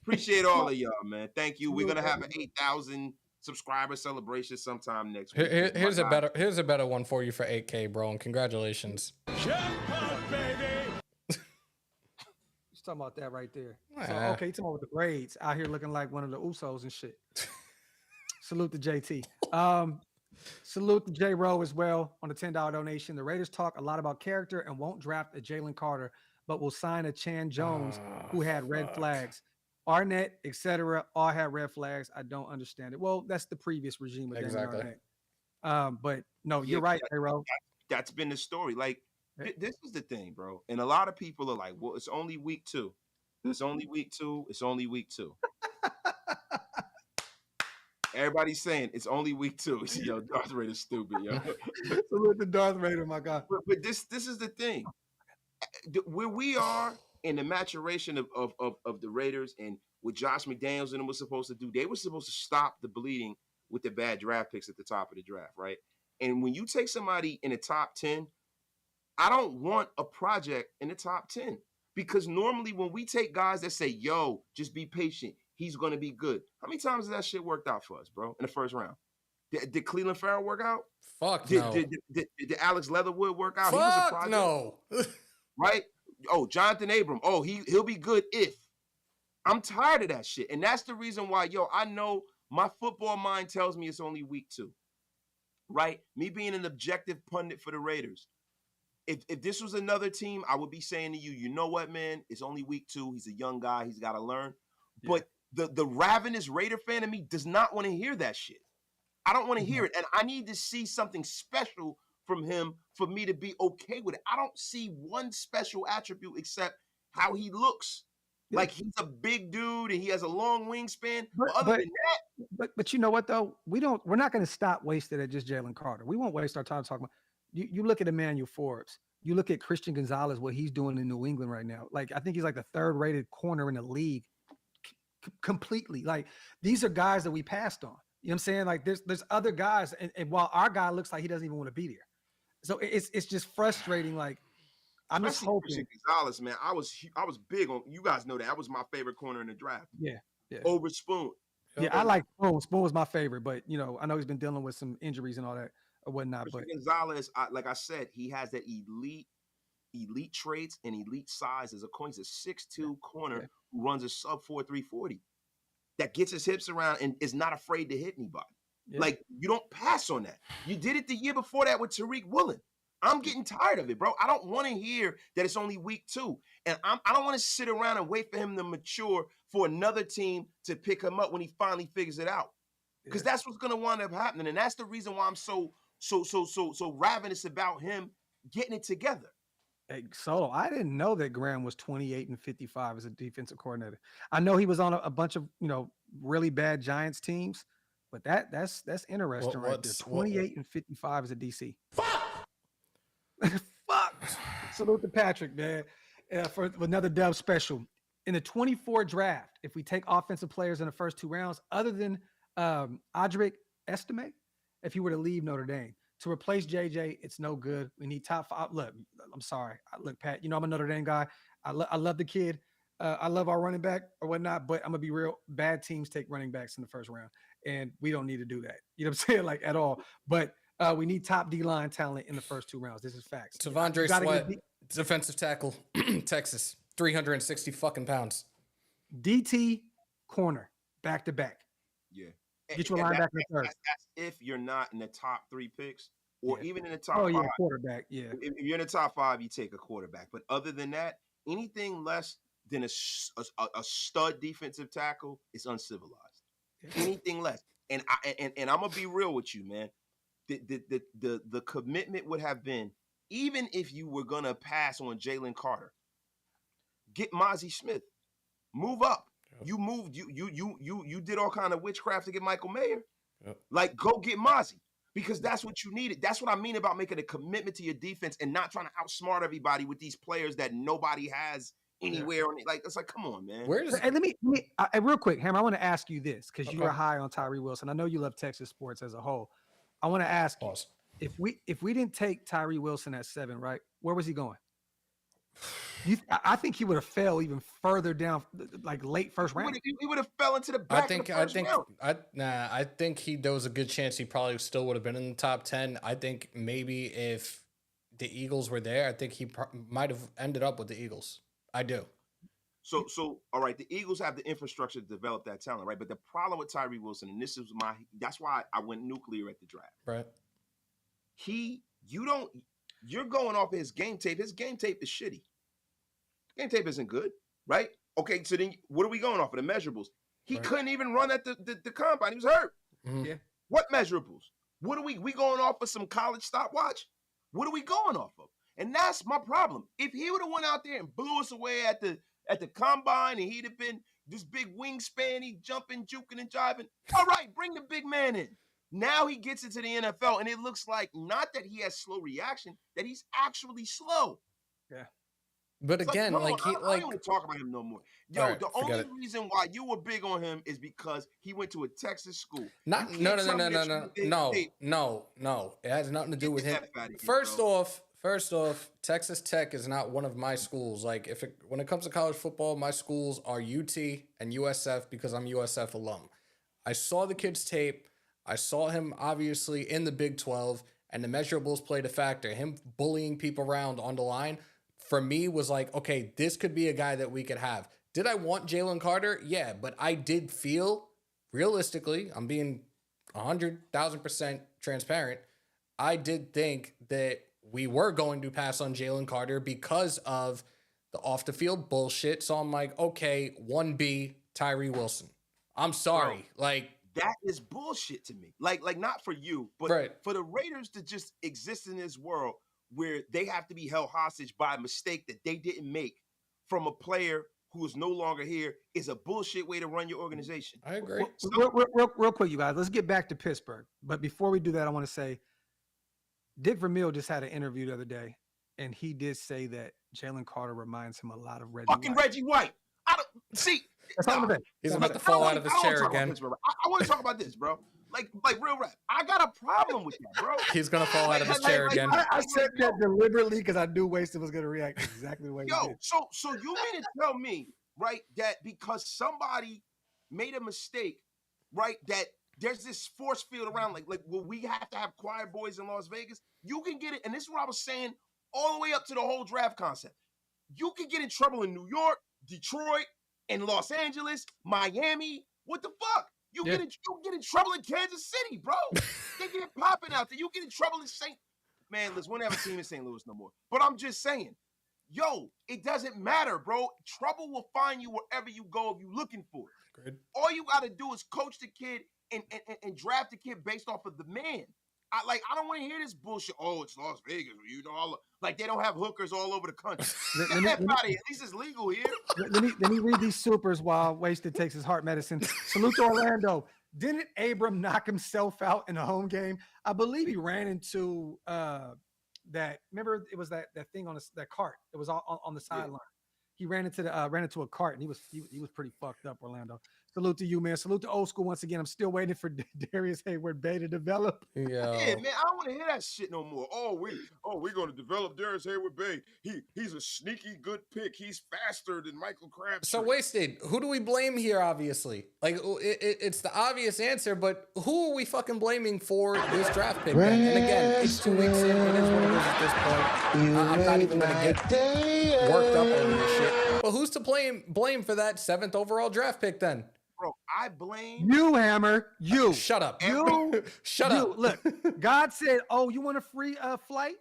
Speaker 2: Appreciate all of y'all, man. Thank you. We're going to have an 8,000 subscriber celebration sometime next week.
Speaker 1: Here's a better one for you for 8K, bro, and congratulations.
Speaker 4: Jackpot, baby.
Speaker 3: He's talking about that right there. So,
Speaker 1: Yeah.
Speaker 3: okay, he's talking about with the braids out here looking like one of the Usos and shit. Salute to JT. Salute to J Rowe as well on the $10 donation. The Raiders talk a lot about character and won't draft a Jalen Carter, but will sign a Chan Jones who had red flags. Arnett, etc., all had red flags. I don't understand it. Well, that's the previous regime with
Speaker 1: Exactly.
Speaker 3: Arnett. But no, you're right, J Rowe.
Speaker 2: That's been the story. Like, this is the thing, bro. And a lot of people are like, well, it's only week 2. It's only week 2. It's only week 2. Everybody's saying it's only week 2. Yo, Darth Vader's stupid, yo.
Speaker 3: Salute to Darth Vader, my God.
Speaker 2: But this is the thing. Where we are in the maturation of the Raiders and what Josh McDaniels and them was supposed to do, they were supposed to stop the bleeding with the bad draft picks at the top of the draft, right? And when you take somebody in the top 10, I don't want a project in the top 10 because normally when we take guys that say, yo, just be patient, he's going to be good. How many times has that shit worked out for us, bro, in the first round? Did Cleveland Farrell work out?
Speaker 1: Fuck
Speaker 2: did,
Speaker 1: no.
Speaker 2: Did Alex Leatherwood work out?
Speaker 1: Fuck
Speaker 2: he was a project.
Speaker 1: No.
Speaker 2: Right? Oh, Jonathan Abram. Oh, he'll be good if. I'm tired of that shit. And that's the reason why, yo, I know my football mind tells me it's only week 2. Right? Me being an objective pundit for the Raiders. If this was another team, I would be saying to you, you know what, man? It's only week 2. He's a young guy. He's got to learn. Yeah. But the ravenous Raider fan in me does not want to hear that shit. I don't want to hear it. And I need to see something special from him for me to be okay with it. I don't see one special attribute except how he looks. Yeah. Like he's a big dude and he has a long wingspan. But other than that.
Speaker 3: But you know what though? We're not going to stop wasting at just Jalen Carter. We won't waste our time talking about you look at Emmanuel Forbes. You look at Christian Gonzalez, what he's doing in New England right now. Like I think he's like the 3rd rated corner in the league completely. Like these are guys that we passed on. You know what I'm saying? Like there's other guys, and while our guy looks like he doesn't even want to be there. So it's just frustrating. Like I'm just hoping.
Speaker 2: Christian Gonzalez, man, I was big on. You guys know that was my favorite corner in the draft.
Speaker 3: Yeah.
Speaker 2: Over Spoon.
Speaker 3: Yeah, I like Spoon. Spoon was my favorite, but you know, I know he's been dealing with some injuries and all that or whatnot.
Speaker 2: Christian Gonzalez, like I said, he has that elite traits and elite size as a corner. He's a 6'2" corner who runs a sub 4.340. That gets his hips around and is not afraid to hit anybody. Yeah. Like, you don't pass on that. You did it the year before that with Tariq Woolen. I'm getting tired of it, bro. I don't want to hear that it's only week 2. And I don't want to sit around and wait for him to mature for another team to pick him up when he finally figures it out. Because that's what's going to wind up happening. And that's the reason why I'm so ravenous about him getting it together.
Speaker 3: Hey, Solo, I didn't know that Graham was 28-55 as a defensive coordinator. I know he was on a bunch of, really bad Giants teams, but that's interesting right there. 28-55 as a DC.
Speaker 1: Fuck!
Speaker 3: Fuck! Salute to Patrick, man, for another dub special. In the 24 draft, if we take offensive players in the first 2 rounds, other than Audric Estime, if he were to leave Notre Dame, To replace JJ, it's no good. We need top 5. Look, I'm sorry. Look, Pat, I'm a Notre Dame guy. I love the kid. I love our running back or whatnot, but I'm going to be real. Bad teams take running backs in the first round, and we don't need to do that. You know what I'm saying? Like, at all. But we need top D-line talent in the first 2 rounds. This is facts.
Speaker 1: T'Vondre Sweat, defensive tackle, Texas, 360 fucking pounds.
Speaker 3: DT corner, back-to-back.
Speaker 2: Yeah.
Speaker 3: Get your linebacker first.
Speaker 2: That's if you're not in the top 3 picks, or even in the top 5.
Speaker 3: Quarterback. Yeah.
Speaker 2: If you're in the top 5, you take a quarterback. But other than that, anything less than a stud defensive tackle is uncivilized. Yeah. Anything less, and I'm gonna be real with you, man. The commitment would have been, even if you were gonna pass on Jalen Carter, get Mozzie Smith, move up. You moved, you did all kind of witchcraft to get Michael Mayer. Yep. Like, go get Mozzie, because that's what you needed. That's what I mean about making a commitment to your defense and not trying to outsmart everybody with these players that nobody has anywhere. Yeah. Like, it's like, come on, man.
Speaker 3: Hey, let me real quick, Hammer, I want to ask you this, because you are high on Tyree Wilson. I know you love Texas sports as a whole. I want to ask you, if we didn't take Tyree Wilson at 7, right, where was he going? I think he would have fell even further down, like late first round.
Speaker 2: He would have fell into the back of the first round.
Speaker 1: I think there was a good chance he probably still would have been in the top 10. I think maybe if the Eagles were there, I think he might have ended up with the Eagles. I do.
Speaker 2: So all right, the Eagles have the infrastructure to develop that talent, right? But the problem with Tyree Wilson, and that's why I went nuclear at the draft.
Speaker 1: Right.
Speaker 2: You're going off his game tape. His game tape is shitty. Game tape isn't good, right? Okay, so then what are we going off of? The measurables. He couldn't even run at the combine. He was hurt.
Speaker 1: Mm-hmm.
Speaker 3: Yeah.
Speaker 2: What measurables? What are we going off of? Some college stopwatch? What are we going off of? And that's my problem. If he would have went out there and blew us away at the combine, and he'd have been this big wingspan, he jumping, juking, and jiving, all right, bring the big man in. Now he gets into the NFL, and it looks like not that he has slow reaction, that he's actually slow.
Speaker 3: Yeah.
Speaker 1: But it's again, I don't
Speaker 2: want to talk about him no more. Yo, the only reason why you were big on him is because he went to a Texas school.
Speaker 1: No. It has nothing to do with him. First off, Texas Tech is not one of my schools. Like, when it comes to college football, my schools are UT and USF because I'm USF alum. I saw the kid's tape. I saw him obviously in the Big 12, and the measurables played a factor. Him bullying people around on the line, for me, was like, okay, this could be a guy that we could have. Did I want Jalen Carter? Yeah, but I did feel, realistically, I'm being 100,000% transparent, I did think that we were going to pass on Jalen Carter because of the off-the-field bullshit. So I'm like, okay, 1B, Tyree Wilson. I'm sorry.
Speaker 2: Bro, like, that is bullshit to me. Like not for you, but for the Raiders to just exist in this world where they have to be held hostage by a mistake that they didn't make from a player who is no longer here is a bullshit way to run your organization.
Speaker 1: I agree.
Speaker 3: Real quick, you guys, let's get back to Pittsburgh. But before we do that, I want to say Dick Vermeil just had an interview the other day, and he did say that Jalen Carter reminds him a lot of Reggie White.
Speaker 2: Reggie White. I don't see.
Speaker 1: He's about to fall out of his chair again.
Speaker 2: I want to talk about this, bro. Like real rap. I got a problem with that, bro.
Speaker 1: He's gonna fall out of his chair again.
Speaker 3: I said that deliberately because I knew Wasted was gonna react exactly the way he did.
Speaker 2: So you mean to tell me, right, that because somebody made a mistake, right, that there's this force field around, like well, we have to have choir boys in Las Vegas. You can get it, and this is what I was saying all the way up to the whole draft concept. You can get in trouble in New York, Detroit, and Los Angeles, Miami. What the fuck? You get in trouble in Kansas City, bro. They get popping out there. You get in trouble in Man, listen, we'll never have a team in St. Louis no more. But I'm just saying, yo, it doesn't matter, bro. Trouble will find you wherever you go if you're looking for it.
Speaker 1: Good.
Speaker 2: All you got to do is coach the kid and draft the kid based off of the man. I don't want to hear this bullshit. Oh, it's Las Vegas. You know, like they don't have hookers all over the country. At least it's legal here.
Speaker 3: Let me read these supers while Wasted takes his heart medicine. Salute to Orlando. Didn't Abram knock himself out in a home game? I believe he ran into that. Remember, it was that thing on that cart. It was on the sideline. He ran into a cart, and he was pretty fucked up. Orlando. Salute to you, man. Salute to old school once again. I'm still waiting for Darius Hayward Bay to develop.
Speaker 2: Yeah, man, I don't want to hear that shit no more. We're gonna develop Darius Hayward Bay. He's a sneaky good pick. He's faster than Michael Crabtree.
Speaker 1: So wasted. Who do we blame here? Obviously, like it's the obvious answer, but who are we fucking blaming for this draft pick? Then? And again, it's 2 weeks in. It is what it is at this point. I'm not even gonna get worked up over this shit. But who's to blame for that 7th overall draft pick then?
Speaker 2: Bro, I blame
Speaker 3: you, Hammer. You
Speaker 1: shut up.
Speaker 3: You
Speaker 1: shut up.
Speaker 3: Look, God said, "Oh, you want a free flight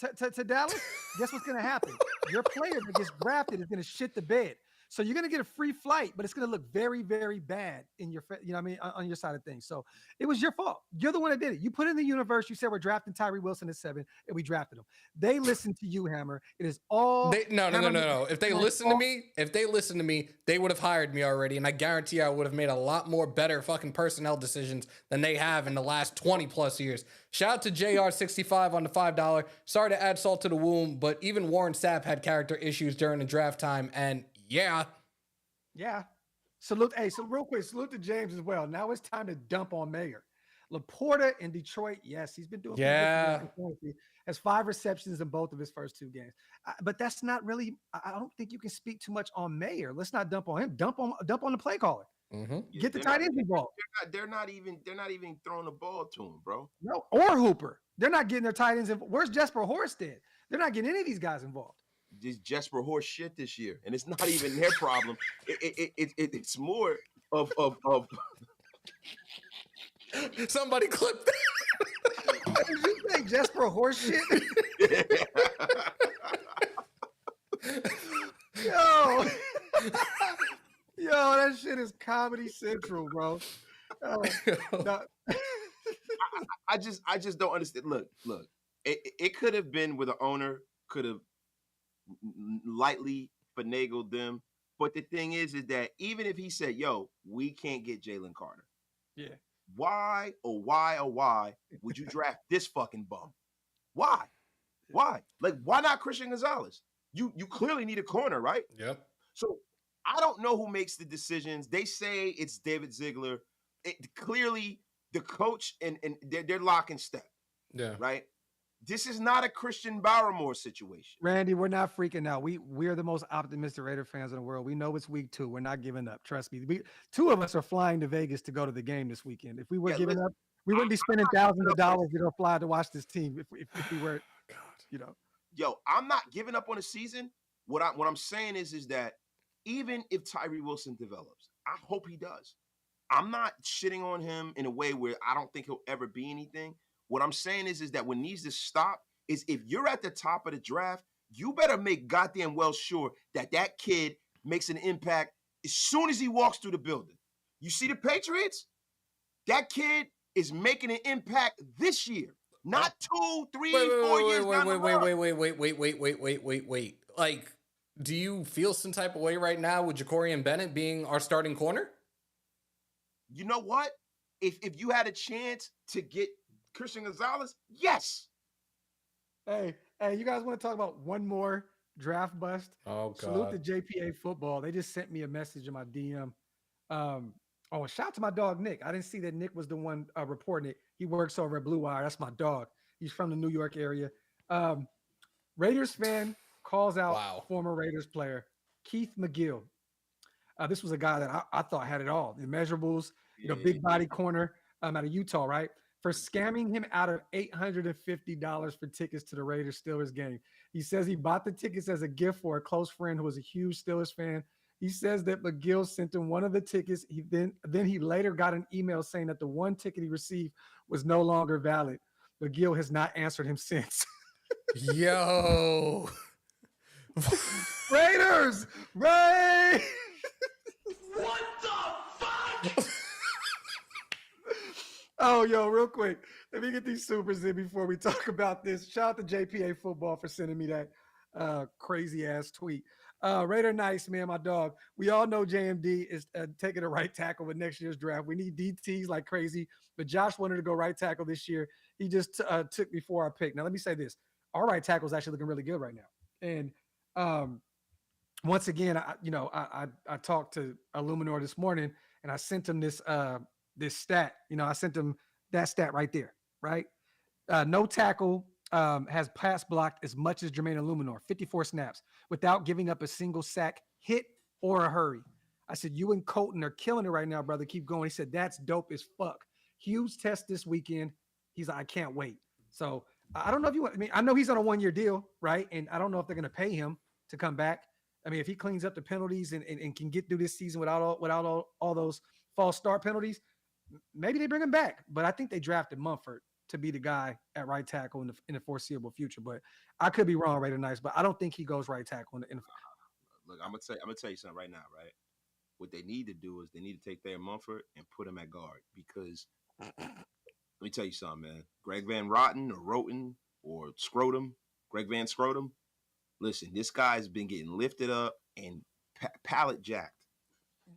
Speaker 3: to Dallas? Guess what's gonna happen? Your player that gets drafted is gonna shit the bed. So you're gonna get a free flight, but it's gonna look very, very bad in your, you know what I mean, on your side of things. So it was your fault. You're the one that did it. You put it in the universe. You said we're drafting Tyree Wilson at 7, and we drafted him. They listened to you, Hammer. It is all
Speaker 1: no. If they listen to me, they would have hired me already, and I guarantee I would have made a lot more better fucking personnel decisions than they have in the last 20 plus years. Shout out to JR65 on the $5. Sorry to add salt to the wound, but even Warren Sapp had character issues during the draft time, and yeah.
Speaker 3: Salute. Hey, so real quick, salute to James as well. Now it's time to dump on Mayer. Laporta in Detroit, yes, he's been doing has 5 receptions in both of his first 2 games. But that's not really, I don't think you can speak too much on Mayer. Let's not dump on him. Dump on the play caller.
Speaker 2: Mm-hmm.
Speaker 3: Get the tight ends involved.
Speaker 2: They're not even throwing the ball to him, bro.
Speaker 3: No, or Hooper. They're not getting their tight ends involved. Where's Jesper Horsted? They're not getting any of these guys involved.
Speaker 2: This Jesper horse shit this year, and it's not even their problem. It's more of
Speaker 1: somebody clip that.
Speaker 3: Did you say Jesper horse shit? Yo, that shit is Comedy Central, bro. No.
Speaker 2: I just don't understand. Look, it could have been where the owner could have lightly finagled them, but the thing is that even if he said, "Yo, we can't get Jalen Carter," why would you draft this fucking bum? Why? Like, why not Christian Gonzalez? You clearly need a corner, right?
Speaker 1: Yep.
Speaker 2: So I don't know who makes the decisions. They say it's David Ziegler. Clearly, the coach and they're lock and step.
Speaker 1: Yeah.
Speaker 2: Right. This is not a Christian Barrymore situation.
Speaker 3: Randy, we're not freaking out. We're the most optimistic Raider fans in the world. We know it's week 2. We're not giving up. Trust me. 2 of us are flying to Vegas to go to the game this weekend. If we were giving up, we wouldn't be spending thousands of dollars to go fly to watch this team if we were, you know.
Speaker 2: Yo, I'm not giving up on the season. What I'm saying is that even if Tyree Wilson develops, I hope he does. I'm not shitting on him in a way where I don't think he'll ever be anything. What I'm saying is that what needs to stop is if you're at the top of the draft, you better make goddamn well sure that kid makes an impact as soon as he walks through the building. You see the Patriots? That kid is making an impact this year, not 2, 3, 4 years down the road.
Speaker 1: Wait. Like, do you feel some type of way right now with Ja'Cory Bennett being our starting corner?
Speaker 2: You know what? If you had a chance to get Christian Gonzalez, yes.
Speaker 3: Hey, you guys want to talk about one more draft bust?
Speaker 1: Oh, God.
Speaker 3: Salute to JPA Football. They just sent me a message in my DM. Shout out to my dog, Nick. I didn't see that Nick was the one reporting it. He works over at Blue Wire. That's my dog. He's from the New York area. Raiders fan calls out former Raiders player Keith McGill. This was a guy that I thought had it all. The measurables, big body corner out of Utah, right? For scamming him out of $850 for tickets to the Raiders Steelers game. He says he bought the tickets as a gift for a close friend who was a huge Steelers fan. He says that McGill sent him one of the tickets. Then he later got an email saying that the one ticket he received was no longer valid. McGill has not answered him since.
Speaker 1: Yo.
Speaker 3: Raiders! Ray!
Speaker 4: What the fuck?
Speaker 3: Oh, yo, real quick. Let me get these supers in before we talk about this. Shout out to JPA Football for sending me that crazy-ass tweet. Raider Nice, man, my dog. We all know JMD is taking a right tackle with next year's draft. We need DTs like crazy, but Josh wanted to go right tackle this year. He just took before our pick. Now, let me say this. Our right tackle is actually looking really good right now. And once again, I talked to Illuminor this morning, and I sent him this stat. I sent him that stat right there, right? No tackle has pass blocked as much as Jermaine Illuminor, 54 snaps, without giving up a single sack, hit, or a hurry. I said, you and Colton are killing it right now, brother. Keep going. He said, that's dope as fuck. Huge test this weekend. He's like, I can't wait. So I don't know if you want, I know he's on a 1-year deal, right? And I don't know if they're going to pay him to come back. I mean, if he cleans up the penalties and can get through this season without all those false start penalties, maybe they bring him back. But I think they drafted Mumford to be the guy at right tackle in the foreseeable future. But I could be wrong, Raider Nice, but I don't think he goes right tackle.
Speaker 2: Look, I'm gonna tell you something right now, right? What they need to do is they need to take their Mumford and put him at guard, because let me tell you something, man. Greg Van Rotten or Roten or Scrotum, Greg Van Scrotum. Listen, this guy's been getting lifted up and pallet jacked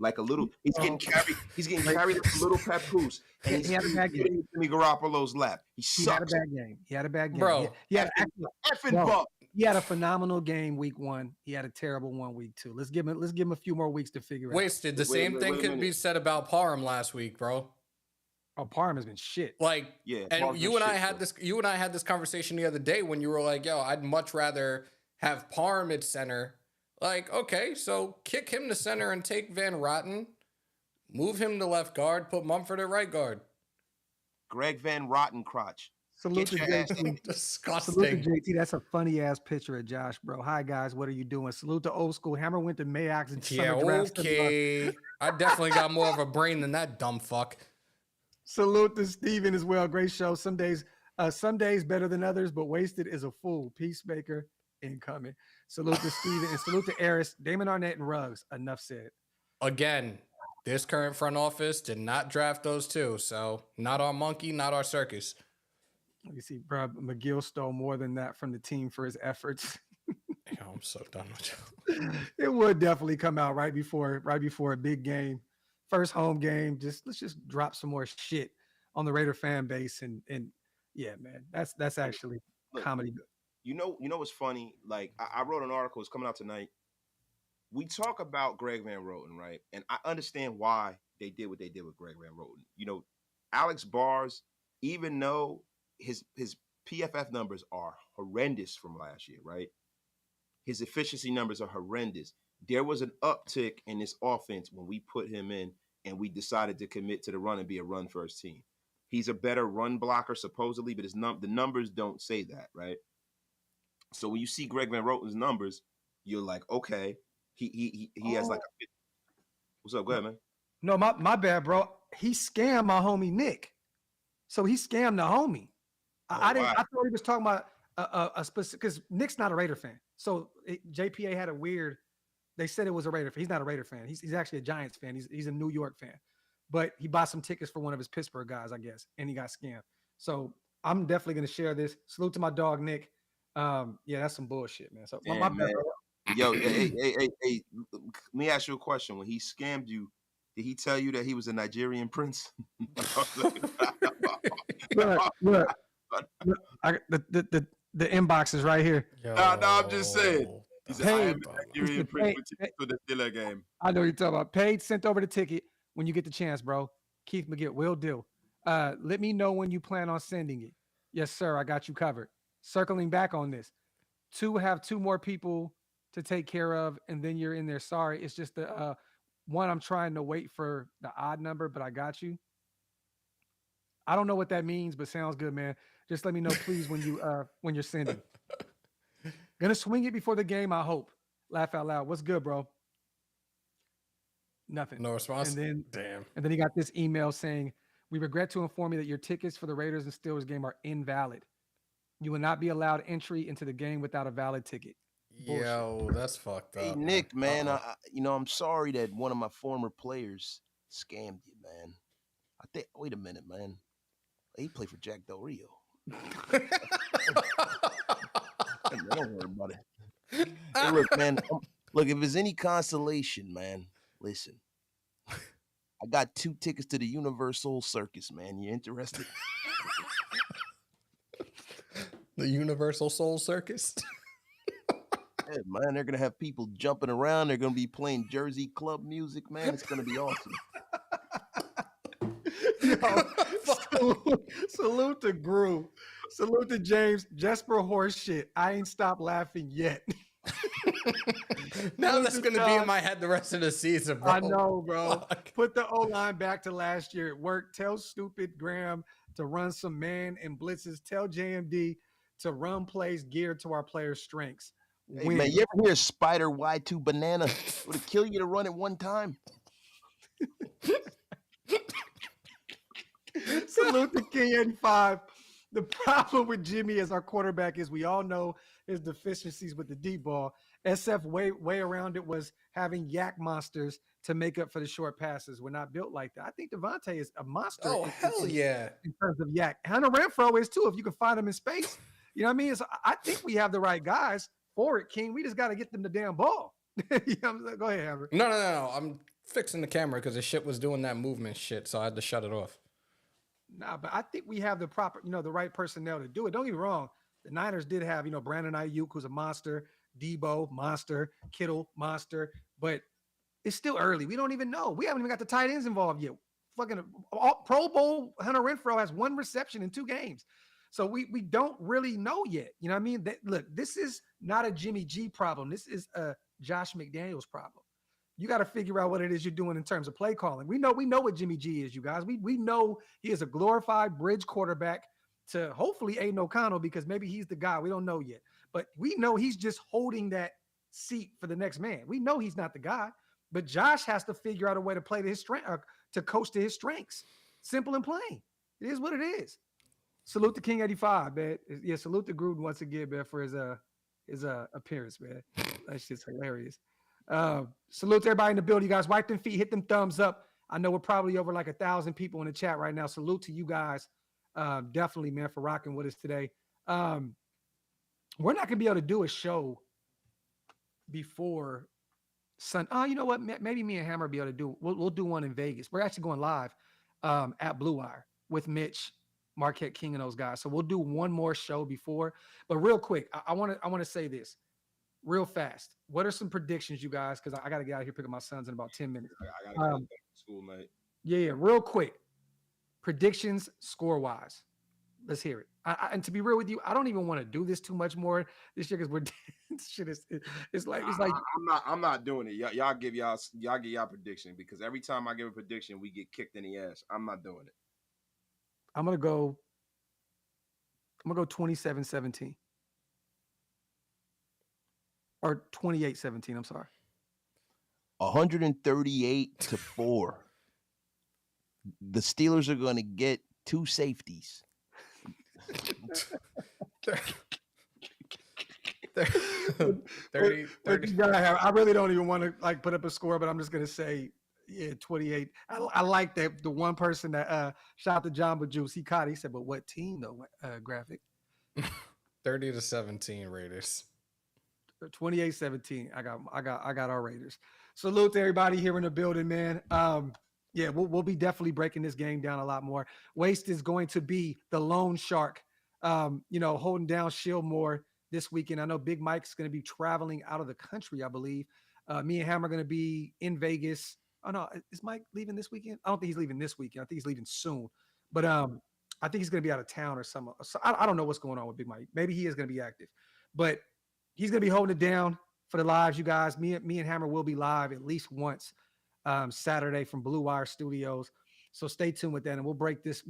Speaker 2: like a little. He's getting carried. He's getting carried like a little papoose. And
Speaker 3: he had a bad game.
Speaker 2: Jimmy Garoppolo's lap. He
Speaker 3: had a bad game. He had a bad game,
Speaker 1: bro.
Speaker 3: He had
Speaker 2: He
Speaker 3: had a phenomenal game week 1. He had a terrible one week 2. Let's give him a few more weeks to figure it out.
Speaker 1: Wasted. The same thing could be said about Parham last week, bro.
Speaker 3: Oh, Parham has been shit.
Speaker 1: Like,
Speaker 2: yeah.
Speaker 1: And you and I had this conversation the other day when you were like, yo, I'd much rather have Parham at center. Like, okay, so kick him to center and take Van Rotten, move him to left guard, put Mumford at right guard.
Speaker 2: Greg Van Rotten crotch.
Speaker 3: Salute to JT.
Speaker 1: Disgusting.
Speaker 3: Salute to JT. That's a funny ass picture of Josh, bro. Hi guys, what are you doing? Salute to old school. Hammer went to Mayox and
Speaker 1: yeah, okay. I definitely got more of a brain than that dumb fuck.
Speaker 3: Salute to Steven as well. Great show. Some days better than others, but Wasted is a fool. Peacemaker incoming. Salute to Steven and salute to Eris, Damon Arnett, and Ruggs. Enough said.
Speaker 1: Again, this current front office did not draft those two, so not our monkey, not our circus.
Speaker 3: You see, bro, McGill stole more than that from the team for his efforts.
Speaker 1: Yo, I'm so done with you.
Speaker 3: It would definitely come out right before a big game, first home game. Let's just drop some more shit on the Raider fan base, and yeah, man, that's actually comedy.
Speaker 2: You know what's funny? Like I wrote an article. It's coming out tonight. We talk about Greg Van Roten, right? And I understand why they did what they did with Greg Van Roten. Alex Bars, even though his PFF numbers are horrendous from last year, right? His efficiency numbers are horrendous. There was an uptick in this offense when we put him in and we decided to commit to the run and be a run-first team. He's a better run blocker, supposedly, but the numbers don't say that, right? So when you see Greg Van Roten's numbers, you're like, okay, he has like a. What's up? Go ahead, man.
Speaker 3: No, my bad, bro. He scammed my homie Nick, so he scammed the homie. I thought he was talking about a specific, because Nick's not a Raider fan. So JPA had a weird. They said it was a Raider fan. He's not a Raider fan. He's actually a Giants fan. He's a New York fan, but he bought some tickets for one of his Pittsburgh guys, I guess, and he got scammed. So I'm definitely gonna share this. Salute to my dog Nick. Yeah, that's some bullshit, man. So my bad, bro.
Speaker 2: Yo, hey, let me ask you a question. When he scammed you, did he tell you that he was a Nigerian prince?
Speaker 3: Look, the inbox is right here.
Speaker 2: No, I'm just saying. He said, I am a Nigerian prince for the Steelers game.
Speaker 3: I know what you're talking about. Paid, sent over the ticket when you get the chance, bro. Keith McGill, will do. Let me know when you plan on sending it. Yes, sir. I got you covered. Circling back on this. Have two more people to take care of, and then you're in there. Sorry. It's just the one I'm trying to wait for the odd number, but I got you. I don't know what that means, but sounds good, man. Just let me know, please, when you're sending. Gonna swing it before the game, I hope. Laugh out loud. What's good, bro? Nothing.
Speaker 1: No response.
Speaker 3: And
Speaker 1: Damn.
Speaker 3: then he got this email saying, "We regret to inform you that your tickets for the Raiders and Steelers game are invalid. You will not be allowed entry into the game without a valid ticket." Bullshit.
Speaker 1: Yo, that's fucked up.
Speaker 2: Hey, Nick, man, I'm sorry that one of my former players scammed you, man. Wait a minute, man. He played for Jack Del Rio. Don't worry about it. Hey, look, man. Look, if there's any consolation, man, listen. I got 2 tickets to the Universal Circus, man. You interested?
Speaker 1: The Universal Soul Circus?
Speaker 2: Yeah, man, they're gonna have people jumping around. They're gonna be playing Jersey club music, man. It's gonna be awesome.
Speaker 3: Yo, salute to Gru. Salute to James. Jesper horse shit. I ain't stopped laughing yet.
Speaker 1: Now that's going to be in my head the rest of the season, bro.
Speaker 3: I know, bro.
Speaker 1: Fuck.
Speaker 3: Put the O-line back to last year at work. Tell stupid Graham to run some man and blitzes. Tell JMD to run plays geared to our players' strengths.
Speaker 2: Hey, man, you ever hear Spider Y2 Banana? It would kill you to run it one time.
Speaker 3: Salute to King 85. The problem with Jimmy as our quarterback is we all know his deficiencies with the deep ball. SF way around it was having yak monsters to make up for the short passes. We're not built like that. I think Devontae is a monster.
Speaker 1: Oh, hell yeah.
Speaker 3: In terms of yak. Hunter Renfro is too, if you can find him in space. You know what I mean? So I think we have the right guys for it, King. We just got to get them the damn ball. You know what I'm saying? Go ahead, Hammer.
Speaker 1: No. I'm fixing the camera because the shit was doing that movement shit, so I had to shut it off.
Speaker 3: Nah, but I think we have the proper, the right personnel to do it. Don't get me wrong. The Niners did have, Brandon Ayuk, who's a monster, Debo, monster, Kittle, monster, but it's still early. We don't even know. We haven't even got the tight ends involved yet. Fucking Pro Bowl Hunter Renfro has 1 reception in 2 games. So we don't really know yet. You know what I mean? Look, this is not a Jimmy G problem. This is a Josh McDaniels problem. You got to figure out what it is you're doing in terms of play calling. We know what Jimmy G is, you guys. We know he is a glorified bridge quarterback to hopefully Aiden O'Connell because maybe he's the guy. We don't know yet. But we know he's just holding that seat for the next man. We know he's not the guy. But Josh has to figure out a way to play to his strength, to coach to his strengths. Simple and plain. It is what it is. Salute to King 85, man. Yeah, salute to Gruden once again, man, for his appearance, man. That shit's hilarious. Salute to everybody in the building. You guys wipe them feet, hit them thumbs up. I know we're probably over like 1,000 people in the chat right now. Salute to you guys. Definitely, man, for rocking with us today. We're not gonna be able to do a show before Sunday. Oh, you know what? Maybe me and Hammer will be able to do. We'll do one in Vegas. We're actually going live at Blue Wire with Mitch, Marquette King, and those guys. So we'll do one more show before. But real quick, I want to say this real fast. What are some predictions, you guys? Because I got to get out of here pick up my sons in about 10 minutes.
Speaker 2: I got to go back to school, mate.
Speaker 3: Yeah, real quick. Predictions score-wise. Let's hear it. And to be real with you, I don't even want to do this too much more this year because we're this shit is it's like
Speaker 2: I'm not doing it. Y'all give y'all prediction because every time I give a prediction, we get kicked in the ass. I'm not doing it.
Speaker 3: I'm gonna go 27-17. Or 28-17, I'm sorry.
Speaker 2: 138-4. The Steelers are going to get 2 safeties.
Speaker 1: 30.
Speaker 3: I really don't even want to like put up a score, but I'm just gonna say 28. I like that the one person that shout out to Jamba Juice. He caught it. He said, "But what team though?" Graphk.
Speaker 1: 30-17 Raiders.
Speaker 3: 28-17. I got our Raiders. Salute to everybody here in the building, man. Yeah, we'll be definitely breaking this game down a lot more. Waste is going to be the lone shark, holding down Shieldmore this weekend. I know Big Mike's going to be traveling out of the country, I believe. Me and Ham are going to be in Vegas. Oh, no, is Mike leaving this weekend? I don't think he's leaving this weekend. I think he's leaving soon. But I think he's going to be out of town or something. So I don't know what's going on with Big Mike. Maybe he is going to be active. But he's going to be holding it down for the lives, you guys. Me and Hammer will be live at least once Saturday from Blue Wire Studios. So stay tuned with that, and we'll break this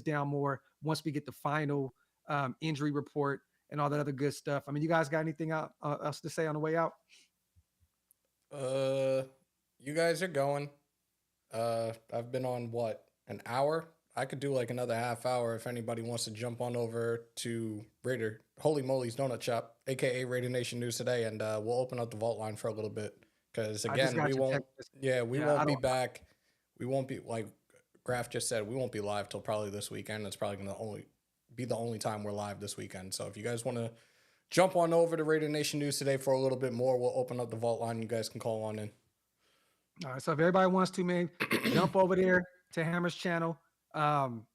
Speaker 3: down more once we get the final injury report and all that other good stuff. I mean, you guys got anything else to say on the way out?
Speaker 1: You guys are going. I've been on an hour? I could do like another half hour if anybody wants to jump on over to Holy Moly's Donut Shop, aka Raider Nation News Today, and we'll open up the vault line for a little bit. Because again, we won't be back. We won't be, like Graphk just said, we won't be live till probably this weekend. That's probably going to be the only time we're live this weekend. So if you guys want to jump on over to Raider Nation News Today for a little bit more, we'll open up the vault line. You guys can call on in.
Speaker 3: All right. So if everybody wants to, man, jump over there to Hammer's channel and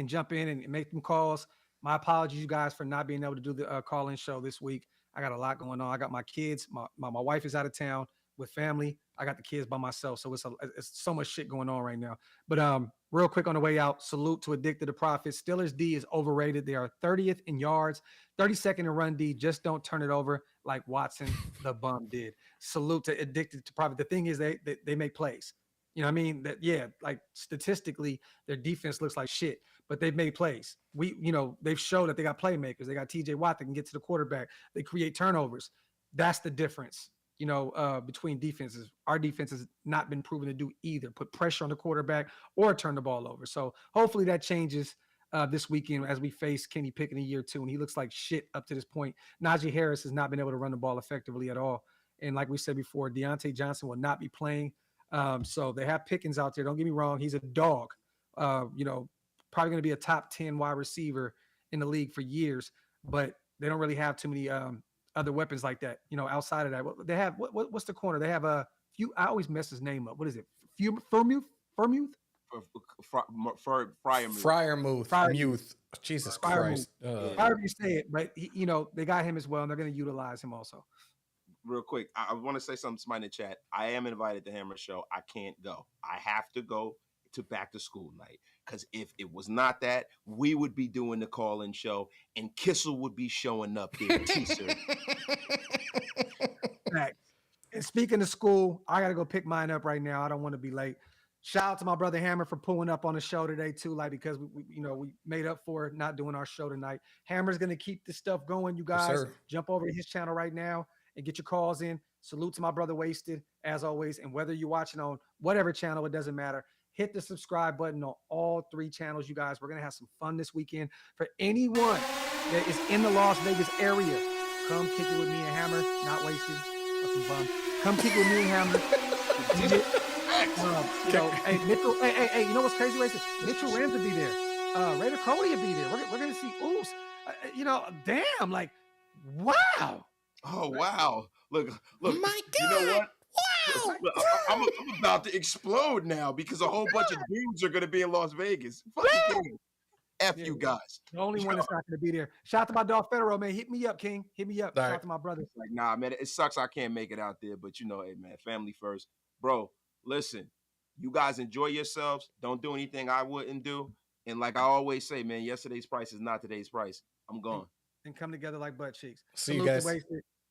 Speaker 3: jump in and make them calls. My apologies, you guys, for not being able to do the call-in show this week. I got a lot going on. I got my kids. My wife is out of town with family. I got the kids by myself. So it's so much shit going on right now. But real quick on the way out, salute to Addicted to Profit. Steelers D is overrated. They are 30th in yards, 32nd in run D. Just don't turn it over like Watson the bum did. Salute to Addicted to Profit. The thing is they make plays. You know what I mean? That like statistically, their defense looks like shit, but they've made plays. They've showed that they got playmakers. They got TJ Watt that can get to the quarterback. They create turnovers. That's the difference, between defenses. Our defense has not been proven to do either, put pressure on the quarterback or turn the ball over. So hopefully that changes this weekend as we face Kenny Pickett in year 2, and he looks like shit up to this point. Najee Harris has not been able to run the ball effectively at all. And like we said before, Deontay Johnson will not be playing. So they have Pickens out there. Don't get me wrong. He's a dog, probably going to be a top 10 wide receiver in the league for years, but they don't really have too many other weapons like that, outside of that. They have, what's the corner? They have a few, I always mess his name up. What is it? Fryermuth?
Speaker 1: Fryermuth. Jesus Christ.
Speaker 3: However you say it, but they got him as well, and they're going to utilize him also.
Speaker 2: Real quick, I want to say something to somebody in the chat. I am invited to Hammer Show. I can't go. I have to go to back to school night, because if it was not that, we would be doing the call-in show, and Kissel would be showing up there. Teaser.
Speaker 3: And speaking of school, I got to go pick mine up right now. I don't want to be late. Shout out to my brother Hammer for pulling up on the show today too, like, because we made up for not doing our show tonight. Hammer's going to keep this stuff going. You guys jump over to his channel right now and get your calls in. Salute to my brother Wasted, as always. And whether you're watching on whatever channel, it doesn't matter. Hit the subscribe button on all 3 channels, you guys. We're going to have some fun this weekend. For anyone that is in the Las Vegas area, come kick it with me and Hammer. Not Wasted. Fucking bum. Come kick it with me and Hammer. Hey, Mitchell. Hey, you know what's crazy, Wasted? Mitchell Renz will be there. Raider Cody will be there. We're going to see oops. Damn, like, wow.
Speaker 2: Oh, wow. Look.
Speaker 1: My God.
Speaker 2: You know what?
Speaker 1: Wow.
Speaker 2: I'm about to explode now, because a whole bunch of dudes are going to be in Las Vegas. Fucking you guys.
Speaker 3: The only one that's not going to be there. Shout out to my dog Federo, man. Hit me up, King. Hit me up.
Speaker 1: All
Speaker 3: Shout
Speaker 1: right.
Speaker 3: out to my brother.
Speaker 2: Like, nah, man, it sucks I can't make it out there, but hey, man, family first. Bro, listen, you guys enjoy yourselves. Don't do anything I wouldn't do. And like I always say, man, yesterday's price is not today's price. I'm gone.
Speaker 3: And come together like butt cheeks.
Speaker 1: See you guys.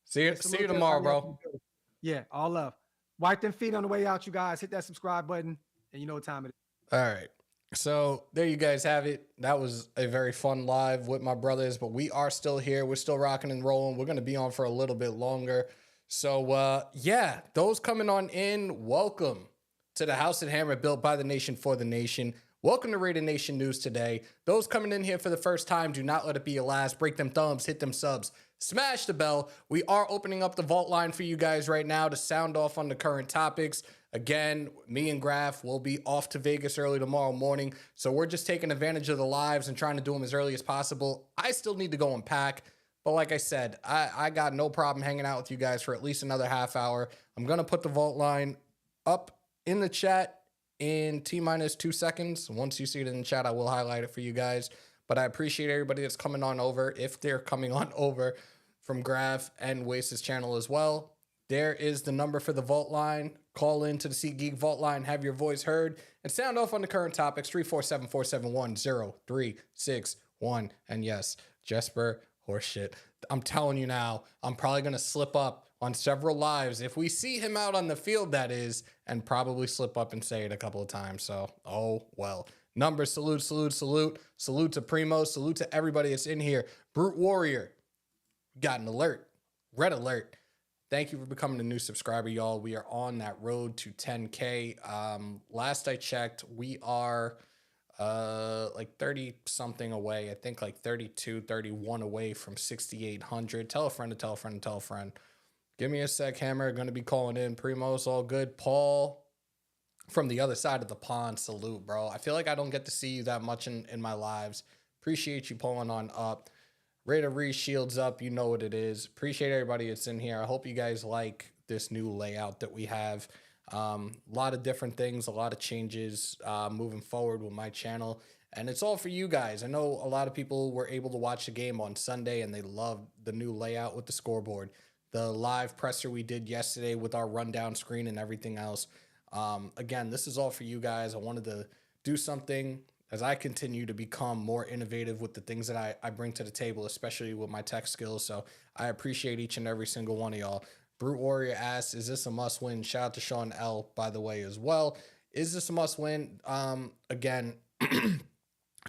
Speaker 1: See you tomorrow, bro.
Speaker 3: Yeah, all love. Wipe them feet on the way out, you guys. Hit that subscribe button, and you know what time it is.
Speaker 1: All right. So there you guys have it. That was a very fun live with my brothers, but we are still here. We're still rocking and rolling. We're going to be on for a little bit longer. So, yeah, those coming on in, welcome to the House at Hammer, built by the nation for the nation. Welcome to Raider Nation News today. Those coming in here for the first time, do not let it be your last. Break them thumbs, hit them subs, smash the bell. We are opening up the vault line for you guys right now to sound off on the current topics. Again, me and Graphk will be off to Vegas early tomorrow morning, so we're just taking advantage of the lives and trying to do them as early as possible. I still need to go and pack, but like I said, I got no problem hanging out with you guys for at least another half hour. I'm going to put the vault line up in the chat in T-minus 2 seconds. Once you see it in the chat, I will highlight it for you guys. But I appreciate everybody that's coming on over, if they're coming on over from Graphk and Waste's channel as well. There is the number for the vault line. Call into the SeatGeek vault line, have your voice heard, and sound off on the current topics, 347-471-0361. And yes, Jesper horseshit. I'm telling you now, I'm probably going to slip up on several lives if we see him out on the field, that is, and probably slip up and say it a couple of times. So, oh, well. Numbers, salute. Salute to Primo. Salute to everybody that's in here. Brute Warrior. Got an alert. Red alert. Thank you for becoming a new subscriber, y'all. We are on that road to 10K. Last I checked, we are like 30-something away. I think like 32, 31 away from 6,800. Tell a friend to tell a friend to tell a friend. Give me a sec, Hammer. Going to be calling in. Primo's all good. Paul from the other side of the pond, salute, bro. I feel like I don't get to see you that much in my lives. Appreciate you pulling on up. Raider Reese Shields up. You know what it is. Appreciate everybody that's in here. I hope you guys like this new layout that we have. A lot of different things, a lot of changes moving forward with my channel. And it's all for you guys. I know a lot of people were able to watch the game on Sunday and they loved the new layout with the scoreboard. The live presser we did yesterday with our rundown screen and everything else. Again, this is all for you guys. I wanted to do something as I continue to become more innovative with the things that I bring to the table, especially with my tech skills. So I appreciate each and every single one of y'all. Brute Warrior asks, is this a must win? Shout out to Sean L, by the way, as well. Is this a must win? Again,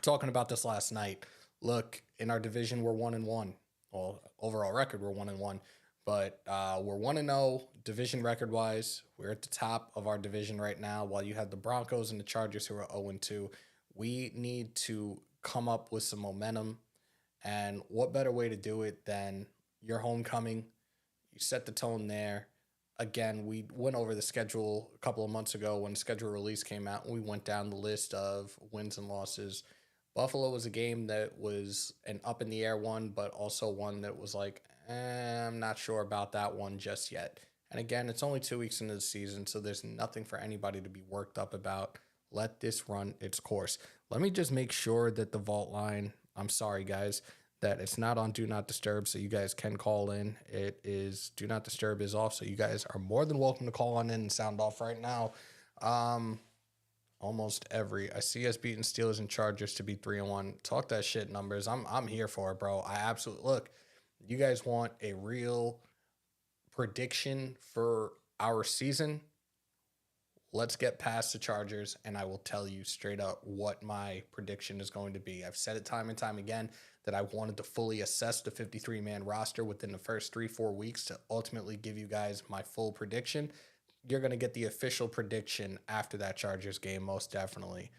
Speaker 1: talking about this last night. Look, in our division, we're 1-1. Well, overall record, we're 1-1. But we're 1-0 division record wise. We're at the top of our division right now, while you have the Broncos and the Chargers who are 0-2. We need to come up with some momentum. And what better way to do it than your homecoming? You set the tone there. Again, we went over the schedule a couple of months ago when the schedule release came out, and we went down the list of wins and losses. Buffalo was a game that was an up in the air one, but also one that was like, I'm not sure about that one just yet. And again, it's only 2 weeks into the season, so there's nothing for anybody to be worked up about. Let this run its course. Let me just make sure that the vault line, I'm sorry, guys, that it's not on Do Not Disturb, so you guys can call in. It is Do Not Disturb is off, so you guys are more than welcome to call on in and sound off right now. Almost every. I see us beating Steelers and Chargers to be 3-1. Talk that shit numbers. I'm here for it, bro. I absolutely look. You guys want a real prediction for our season? Let's get past the Chargers, and I will tell you straight up what my prediction is going to be. I've said it time and time again that I wanted to fully assess the 53-man roster within the first 3-4 weeks to ultimately give you guys my full prediction. You're going to get the official prediction after that Chargers game, most definitely.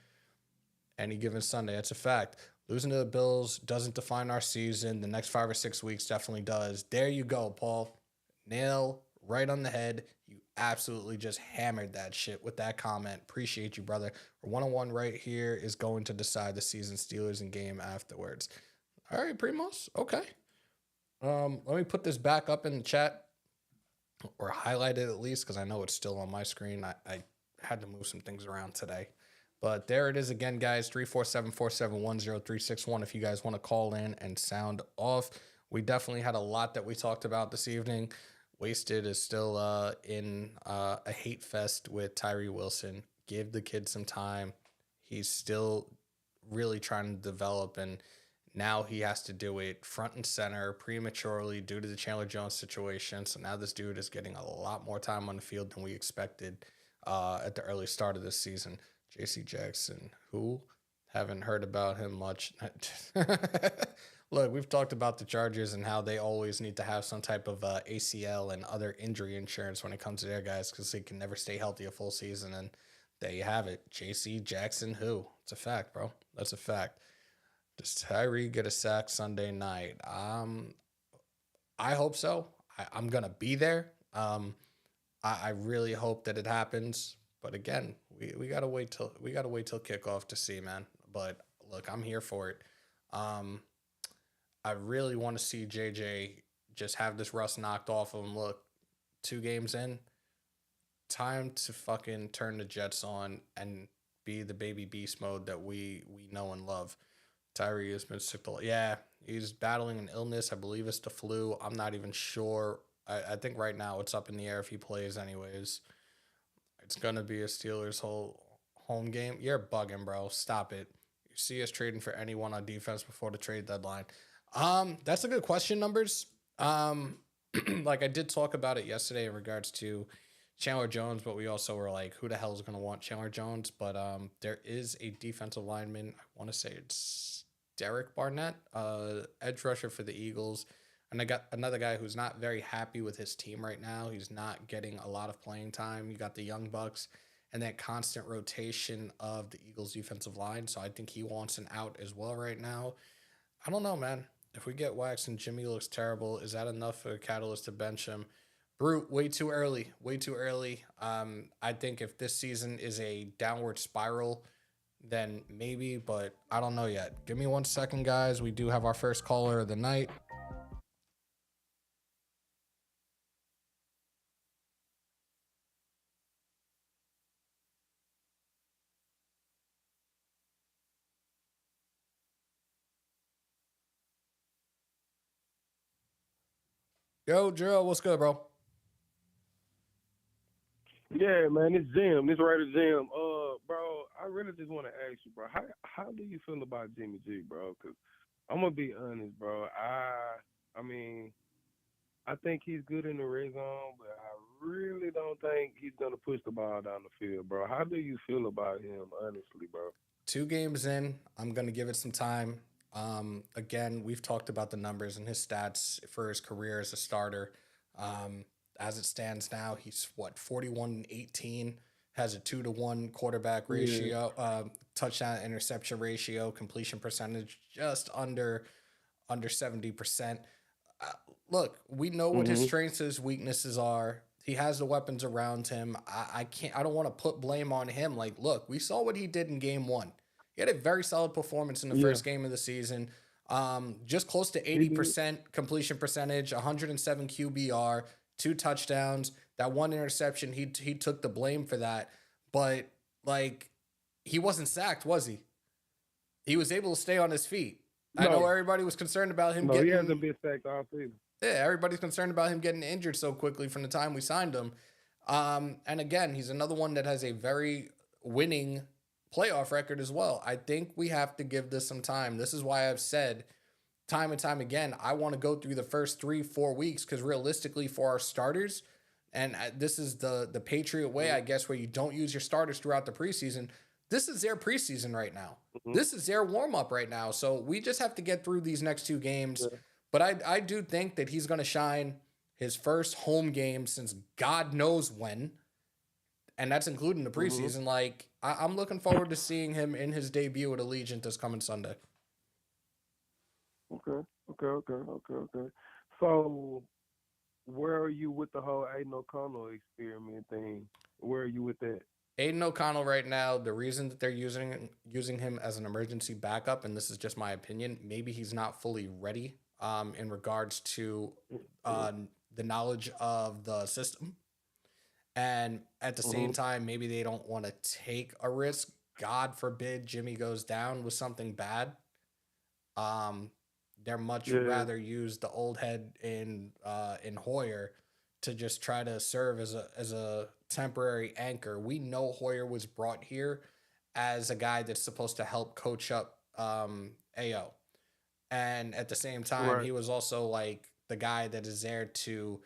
Speaker 1: Any given Sunday, that's a fact. Losing to the Bills doesn't define our season. The next 5 or 6 weeks definitely does. There you go, Paul. Nail right on the head. You absolutely just hammered that shit with that comment. Appreciate you, brother. Our 1-on-1 right here is going to decide the season. Steelers in game afterwards. All right, Primos. Okay. Let me put this back up in the chat, or highlight it at least, because I know it's still on my screen. I had to move some things around today. But there it is again, guys, 347-471-0361 if you guys want to call in and sound off. We definitely had a lot that we talked about this evening. Wasted is still in a hate fest with Tyree Wilson. Give the kid some time. He's still really trying to develop, and now he has to do it front and center prematurely due to the Chandler Jones situation. So now this dude is getting a lot more time on the field than we expected at the early start of this season. J.C. Jackson, who haven't heard about him much. Look, we've talked about the Chargers and how they always need to have some type of ACL and other injury insurance when it comes to their guys, because they can never stay healthy a full season. And there you have it. J.C. Jackson, who? It's a fact, bro. That's a fact. Does Tyree get a sack Sunday night? I hope so. I'm gonna be there. I really hope that it happens. But again, we gotta wait till kickoff to see, man. But look, I'm here for it. I really want to see JJ just have this rust knocked off of him. Look, 2 games in, time to fucking turn the Jets on and be the baby beast mode that we know and love. Tyree has been sick. Yeah, he's battling an illness. I believe it's the flu. I'm not even sure. I think right now it's up in the air if he plays anyways. It's going to be a Steelers whole home game. You're bugging, bro. Stop it. You see us trading for anyone on defense before the trade deadline. That's a good question, numbers. Like I did talk about it yesterday in regards to Chandler Jones, but we also were like, who the hell is going to want Chandler Jones? But there is a defensive lineman. I want to say it's Derek Barnett, edge rusher for the Eagles. And I got another guy who's not very happy with his team right now. He's not getting a lot of playing time. You got the Young Bucks and that constant rotation of the Eagles defensive line. So I think he wants an out as well right now. I don't know, man. If we get waxed and Jimmy looks terrible, is that enough for a catalyst to bench him? Brute, way too early. Way too early. I think if this season is a downward spiral, then maybe, but I don't know yet. Give me 1 second, guys. We do have our first caller of the night. Yo, Joe, what's good, bro?
Speaker 5: Yeah, man, it's Jim. This Raiders Jim. Bro, I really just want to ask you, bro, how do you feel about Jimmy G, bro? Because I'm gonna be honest, bro. I mean, I think he's good in the red zone, but I really don't think he's gonna push the ball down the field, bro. How do you feel about him, honestly, bro?
Speaker 1: 2 games in, I'm going to give it some time. Again, we've talked about the numbers and his stats for his career as a starter. As it stands now, he's 41-18, has a 2-to-1 quarterback ratio, touchdown interception ratio, completion percentage just under 70%. Look, we know what his strengths, his weaknesses are. He has the weapons around him. I don't want to put blame on him. Like, look, we saw what he did in game 1. He had a very solid performance in the first game of the season. Just close to 80% completion percentage, 107 QBR, 2 touchdowns. That 1 interception, he took the blame for that. But, like, he wasn't sacked, was he? He was able to stay on his feet. No. I know everybody was concerned about him getting...
Speaker 5: he hasn't been sacked all season.
Speaker 1: Yeah, everybody's concerned about him getting injured so quickly from the time we signed him. And again, he's another one that has a very winning playoff record as well. I think we have to give this some time. This is why I've said time and time again, I want to go through the first 3-4 weeks because realistically for our starters, and this is the Patriot way, I guess, where you don't use your starters throughout the preseason. This is their preseason right now. This is their warm-up right now. So we just have to get through these next 2 games. Yeah. But I do think that he's going to shine his first home game since God knows when. And that's including the preseason. Like, I'm looking forward to seeing him in his debut at Allegiant this coming Sunday.
Speaker 5: Okay. So, where are you with the whole Aiden O'Connell experiment thing? Where are you with that?
Speaker 1: Aiden O'Connell right now, the reason that they're using him as an emergency backup, and this is just my opinion, maybe he's not fully ready in regards to the knowledge of the system. And at the same time, maybe they don't want to take a risk. God forbid Jimmy goes down with something bad. They're much rather use the old head in Hoyer to just try to serve as a temporary anchor. We know Hoyer was brought here as a guy that's supposed to help coach up AO. And at the same time, he was also like the guy that is there to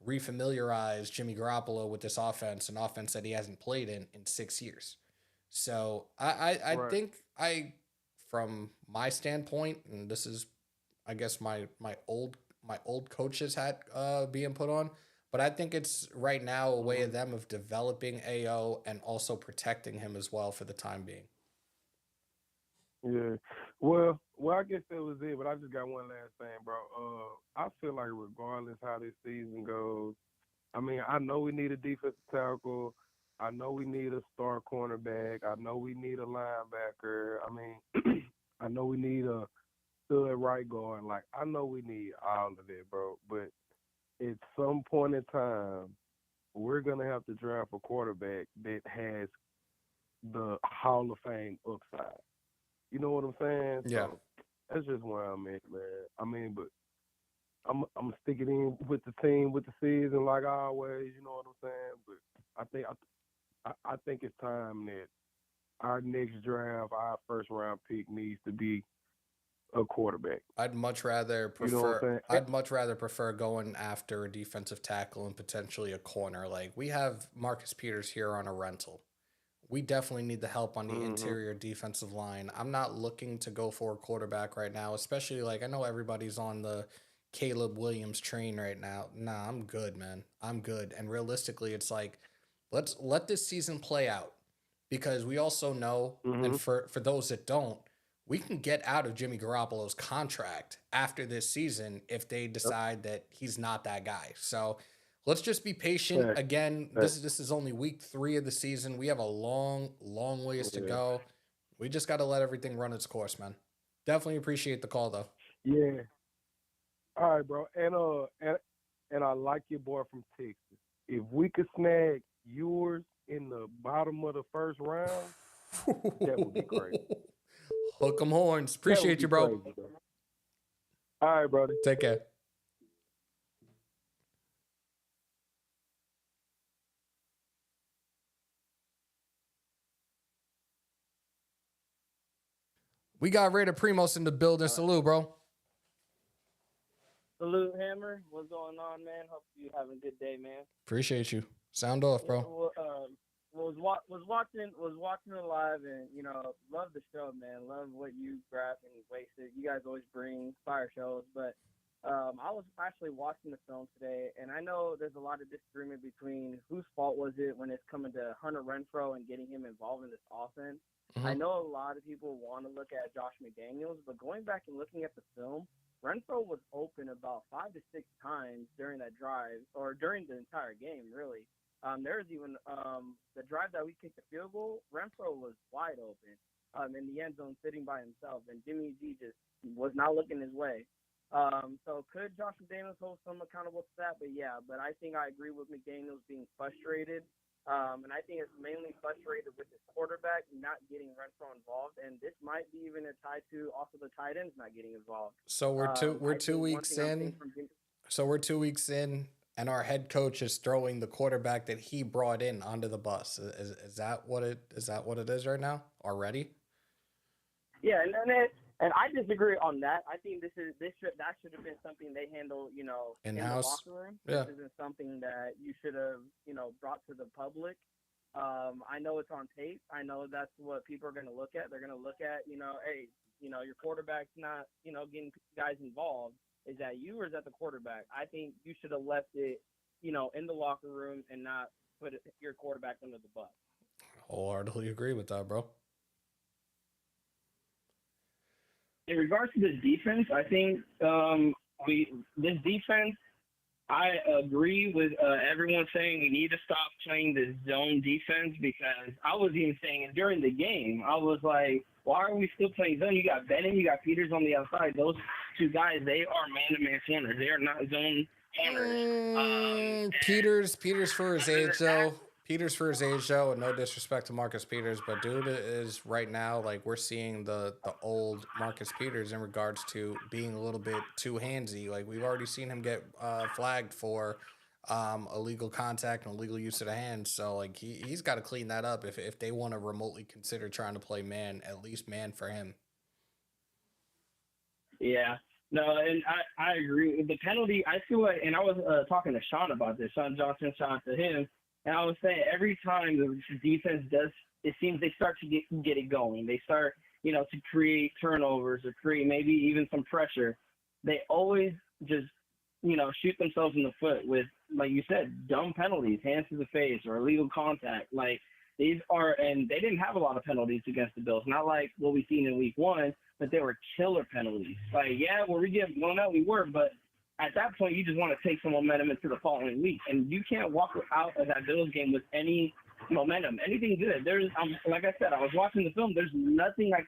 Speaker 1: refamiliarize Jimmy Garoppolo with this offense, an offense that he hasn't played in 6 years. So I think from my standpoint, and this is, I guess, my old coach's hat being put on, but I think it's right now a way of them of developing AO and also protecting him as well for the time being.
Speaker 5: Yeah. Well, I guess that was it, but I just got one last thing, bro. I feel like regardless how this season goes, I mean, I know we need a defensive tackle. I know we need a star cornerback. I know we need a linebacker. I mean, I know we need a stud right guard. Like, I know we need all of it, bro. But at some point in time, we're going to have to draft a quarterback that has the Hall of Fame upside. You know what I'm saying?
Speaker 1: Yeah.
Speaker 5: So that's just where I'm at, man. I mean, but I'm sticking in with the team, with the season, like always. You know what I'm saying? But I think it's time that our next draft, our first round pick, needs to be a quarterback.
Speaker 1: I'd much rather prefer. You know what I'm saying? I'd much rather prefer going after a defensive tackle and potentially a corner. Like, we have Marcus Peters here on a rental. We definitely need the help on the interior defensive line. I'm not looking to go for a quarterback right now, especially, like, I know everybody's on the Caleb Williams train right now. Nah, I'm good, man. I'm good. And realistically, it's like, let's let this season play out, because we also know, and for those that don't, we can get out of Jimmy Garoppolo's contract after this season if they decide that he's not that guy. So let's just be patient. Again, this is only week 3 of the season. We have a long ways to go. We just got to let everything run its course, man. Definitely appreciate the call, though.
Speaker 5: Yeah. All right, bro. And I like your boy from Texas. If we could snag yours in the bottom of the first round, that would be great.
Speaker 1: Hook 'em horns. Appreciate you, bro.
Speaker 5: Crazy, bro. All right, brother.
Speaker 1: Take care. We got Raider Primos in the building. Salute, bro.
Speaker 6: Salute, Hammer. What's going on, man? Hope you having a good day, man.
Speaker 1: Appreciate you. Sound off, bro.
Speaker 6: Was watching it live, and love the show, man. Love what you, Graphk, and Wasted. You guys always bring fire shows, but I was actually watching the film today, and I know there's a lot of disagreement between whose fault was it when it's coming to Hunter Renfrow and getting him involved in this offense. Mm-hmm. I know a lot of people want to look at Josh McDaniels, but going back and looking at the film, Renfrow was open about 5 to 6 times during that drive, or during the entire game, really. There was even the drive that we kicked the field goal, Renfrow was wide open in the end zone sitting by himself, and Jimmy G just was not looking his way. So could Josh McDaniels hold some accountable to that? But I think I agree with McDaniels being frustrated. And I think it's mainly frustrated with his quarterback not getting Renfrow involved, and this might be even a tie to also the tight ends not getting involved.
Speaker 1: So we're 2 weeks in. So we're 2 weeks in, and our head coach is throwing the quarterback that he brought in onto the bus. Is that what it is right now already?
Speaker 6: Yeah, and I disagree on that. I think that should have been something they handle, in the locker room.
Speaker 1: Yeah.
Speaker 6: This isn't something that you should have, brought to the public. I know it's on tape. I know that's what people are going to look at. They're going to look at, hey, your quarterback's not, getting guys involved. Is that you or is that the quarterback? I think you should have left it, in the locker room and not put your quarterback under the bus.
Speaker 1: Wholeheartedly agree with that, bro.
Speaker 6: In regards to this defense, I think this defense, I agree with everyone saying we need to stop playing this zone defense, because I was even saying it during the game. I was like, why are we still playing zone? You got Bennett, you got Peters on the outside. Those two guys, they are man-to-man corners. They are not zone corners.
Speaker 1: Peters for his age, though. Peters for his age, though, and no disrespect to Marcus Peters, but dude is right now, like, we're seeing the old Marcus Peters in regards to being a little bit too handsy. Like, we've already seen him get flagged for illegal contact and illegal use of the hands. So, like, he's got to clean that up if they want to remotely consider trying to play man, at least man for him.
Speaker 6: Yeah. No, and I agree. The penalty, I feel like, and I was talking to Sean about this, Sean Johnson, shout out to him. And I was saying every time the defense does, it seems they start to get it going. They start, to create turnovers or create maybe even some pressure. They always just, shoot themselves in the foot with, like you said, dumb penalties, hands to the face or illegal contact. Like these are, and they didn't have a lot of penalties against the Bills. Not like what we've seen in week 1, but they were killer penalties. Like, yeah, were we getting blown out? We were, but at that point, you just want to take some momentum into the following week, and you can't walk out of that Bills game with any momentum, anything good. Like I said, I was watching the film. There's nothing I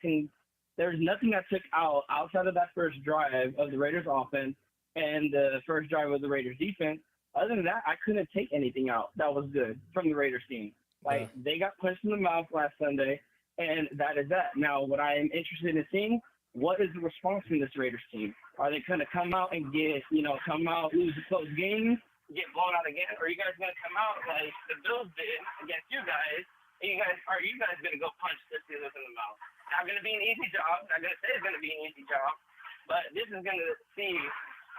Speaker 6: took out outside of that first drive of the Raiders offense and the first drive of the Raiders defense. Other than that, I couldn't take anything out that was good from the Raiders team. Like, They got punched in the mouth last Sunday, and that is that. Now, what I am interested in seeing, what is the response from this Raiders team? Are they going to come out and lose a close game, get blown out again? Or are you guys going to come out like the Bills did against you guys? And are you guys going to go punch the Steelers in the mouth? Not going to be an easy job. Not going to say it's going to be an easy job. But this is going to see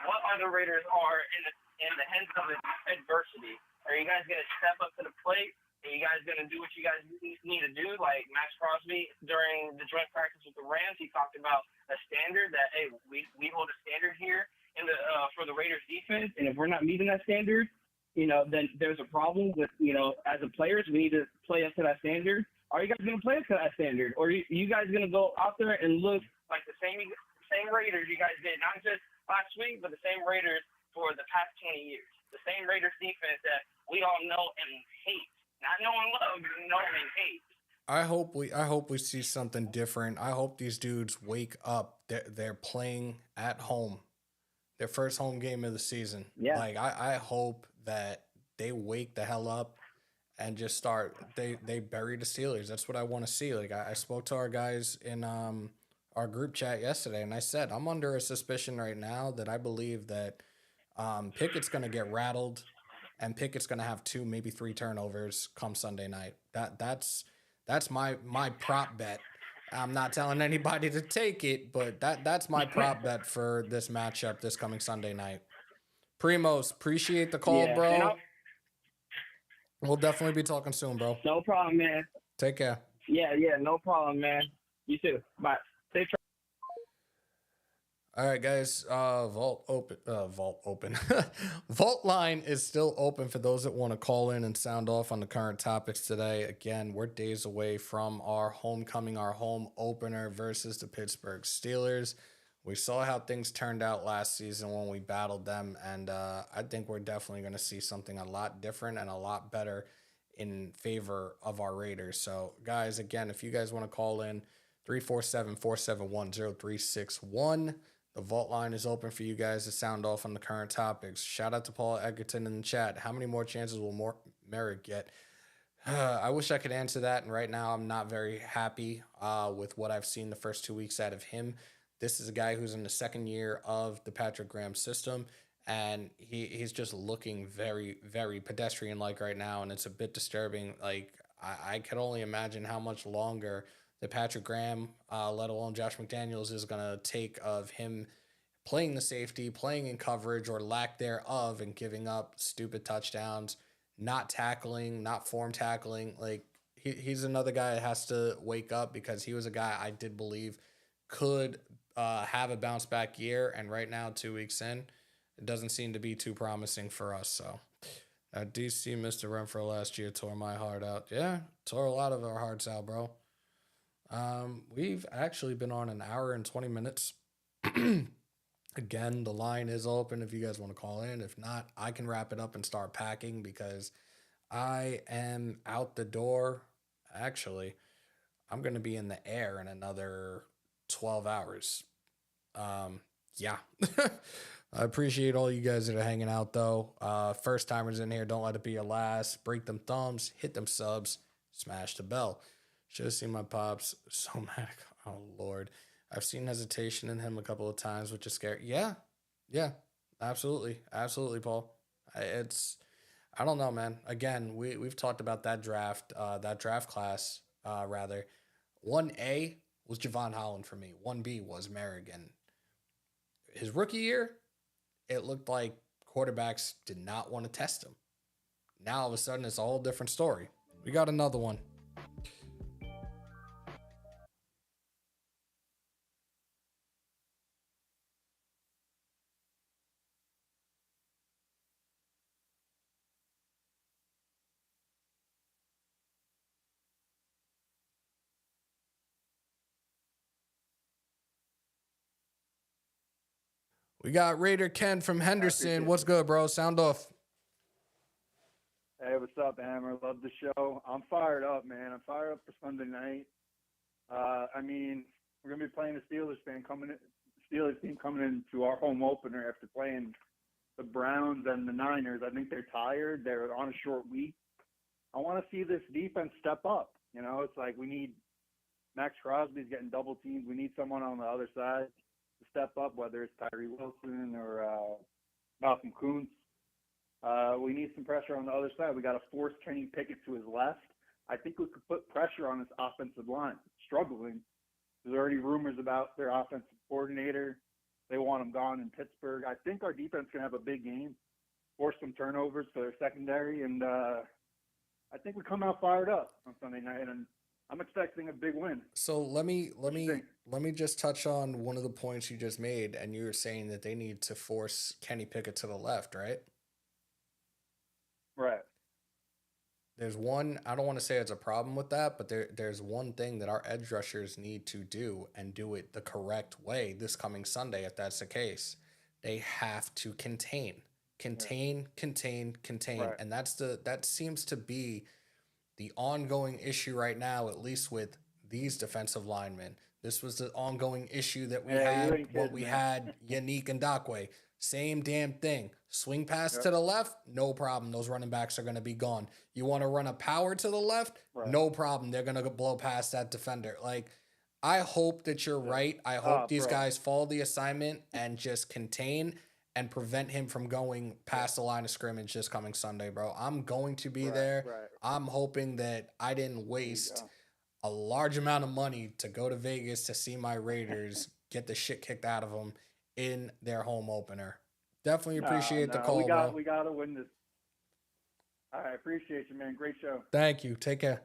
Speaker 6: what other Raiders are in the hands of adversity. Are you guys going to step up to the plate? Are you guys going to do what you guys need to do? Like Max Crosby during the joint practice with the Rams, he talked about a standard that, hey, we hold a standard here for the Raiders defense, and if we're not meeting that standard, then there's a problem with, as a players, we need to play up to that standard. Are you guys going to play up to that standard? Or are you guys going to go out there and look like the same Raiders you guys did, not just last week, but the same Raiders for the past 20 years? The same Raiders defense that we all know and hate. Not knowing love, but knowing hate.
Speaker 1: I hope we see something different. I hope these dudes wake up. They're playing at home, their first home game of the season.
Speaker 6: Yeah.
Speaker 1: Like I hope that they wake the hell up and just start. They bury the Steelers. That's what I want to see. Like I spoke to our guys in our group chat yesterday, and I said I'm under a suspicion right now that I believe that Pickett's going to get rattled. And Pickett's going to have 2, maybe 3 turnovers come Sunday night. That's my prop bet I'm not telling anybody to take it, but that's my prop bet for this matchup this coming Sunday night. Primos, appreciate the call,
Speaker 6: Yeah,
Speaker 1: bro. We'll definitely be talking soon, bro.
Speaker 6: No problem, man.
Speaker 1: Take care.
Speaker 6: Yeah, no problem, man. You too. Bye. Safe travel.
Speaker 1: All right, guys. Vault open. Vault line is still open for those that want to call in and sound off on the current topics today. Again, we're days away from our homecoming, our home opener versus the Pittsburgh Steelers. We saw how things turned out last season when we battled them, and I think we're definitely going to see something a lot different and a lot better in favor of our Raiders. So, guys, again, if you guys want to call in, 347-471-0361. The vault line is open for you guys to sound off on the current topics. Shout out to Paul Egerton in the chat. How many more chances will Merrick get? I wish I could answer that, and right now I'm not very happy with what I've seen the first 2 weeks out of him. This is a guy who's in the second year of the Patrick Graham system, and he's just looking very, very pedestrian-like right now, and it's a bit disturbing. Like, I could only imagine how much longer the Patrick Graham, let alone Josh McDaniels, is going to take of him playing the safety, playing in coverage or lack thereof, and giving up stupid touchdowns, not tackling, not form tackling. Like, he's another guy that has to wake up, because he was a guy I did believe could have a bounce back year. And right now, 2 weeks in, it doesn't seem to be too promising for us. So DC Mr. Renfro last year tore my heart out. Yeah, tore a lot of our hearts out, bro. We've actually been on an hour and 20 minutes. Again, the line is open if you guys want to call in. If not, I can wrap it up and start packing, because I am out the door. Actually, I'm going to be in the air in another 12 hours. Yeah. I appreciate all you guys that are hanging out, though. First timers in here, don't let it be your last. Break them thumbs, hit them subs, smash the bell. Should have seen my pops. So mad. Oh, Lord. I've seen hesitation in him a couple of times, which is scary. Yeah. Absolutely. Absolutely, Paul. I don't know, man. Again, we've talked about that draft class, rather. 1A was Javon Holland for me. 1B was Merrigan. His rookie year, it looked like quarterbacks did not want to test him. Now, all of a sudden, it's a whole different story. We got another one. We got Raider Ken from Henderson. What's good, bro? Sound off.
Speaker 7: Hey, what's up, Hammer? Love the show. I'm fired up, man. I'm fired up for Sunday night. I mean, we're gonna be playing the Steelers team coming into our home opener after playing the Browns and the Niners. I think they're tired. They're on a short week. I want to see this defense step up. You know, it's like we need Max Crosby's getting double teamed. We need someone on the other side to step up, whether it's Tyree Wilson or Malcolm Kuntz. We need some pressure on the other side. We got to force Kenny Pickett to his left. I think we could put pressure on this offensive line. Struggling. There's already rumors about their offensive coordinator. They want him gone in Pittsburgh. I think our defense can have a big game, force some turnovers for their secondary, and I think we come out fired up on Sunday night, and I'm expecting a big win.
Speaker 1: So let me just touch on one of the points you just made, and you were saying that they need to force Kenny Pickett to the left, right?
Speaker 7: Right.
Speaker 1: There's one, I don't want to say it's a problem with that, but there's one thing that our edge rushers need to do, and do it the correct way this coming Sunday, if that's the case. They have to contain. Right. And that seems to be the ongoing issue right now, at least with these defensive linemen. This was the ongoing issue that we had Yannick Ngakoue. Same damn thing. Swing pass to the left, no problem. Those running backs are going to be gone. You want to run a power to the left, no problem. They're going to blow past that defender. Like, I hope that you're right. I hope these guys follow the assignment and just contain and prevent him from going past the line of scrimmage this coming Sunday, bro. I'm going to be there. I'm hoping that I didn't waste a large amount of money to go to Vegas to see my Raiders get the shit kicked out of them in their home opener. Definitely appreciate the call, bro.
Speaker 7: We got to win this. I appreciate you, man. Great show.
Speaker 1: Thank you. Take care.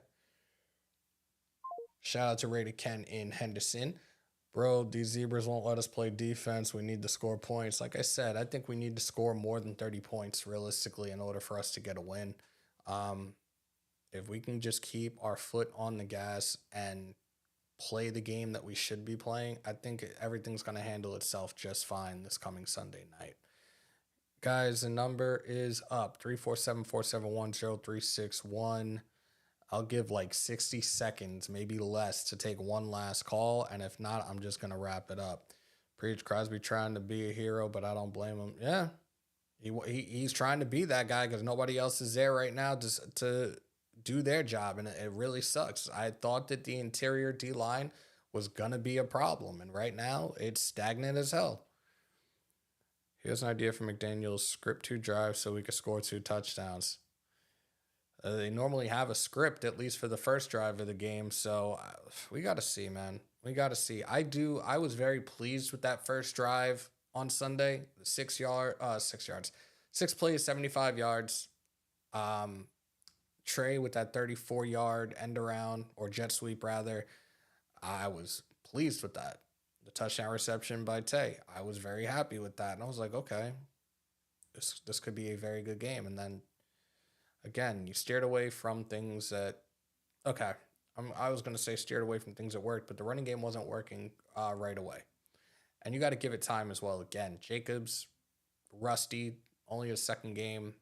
Speaker 1: Shout out to Raider Ken in Henderson. Bro, these Zebras won't let us play defense. We need to score points. Like I said, I think we need to score more than 30 points realistically in order for us to get a win. If we can just keep our foot on the gas and play the game that we should be playing, I think everything's going to handle itself just fine this coming Sunday night. Guys, the number is up, 347-471-0361. I'll give like 60 seconds, maybe less, to take one last call, and if not, I'm just going to wrap it up. Preach Crosby trying to be a hero, but I don't blame him. Yeah, he's trying to be that guy because nobody else is there right now to do their job, and it really sucks. I thought that the interior D-line was going to be a problem, and right now it's stagnant as hell. Here's an idea for McDaniels: script 2 drives so we could score 2 touchdowns. They normally have a script, at least for the first drive of the game, so we got to see, man. We got to see. I was very pleased with that first drive on Sunday. 6 plays, 75 yards. Trey with that 34-yard end around, or jet sweep rather. I was pleased with that. The touchdown reception by Tay, I was very happy with that. And I was like, okay, this could be a very good game. And then, again, you steered away from things that, okay, I was going to say steered away from things that worked, but the running game wasn't working right away. And you got to give it time as well. Again, Jacobs, rusty, only his second game,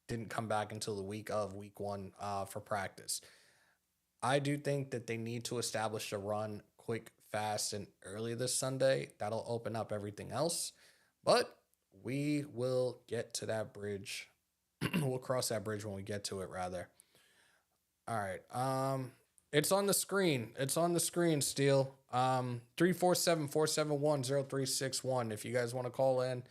Speaker 1: didn't come back until the week 1 for practice. I do think that they need to establish a run quick, fast, and early this Sunday. That'll open up everything else. But we will get to that bridge. We'll cross that bridge when we get to it, rather. All right. It's on the screen. It's on the screen, Steele. 347-471-0361. If you guys want to call in.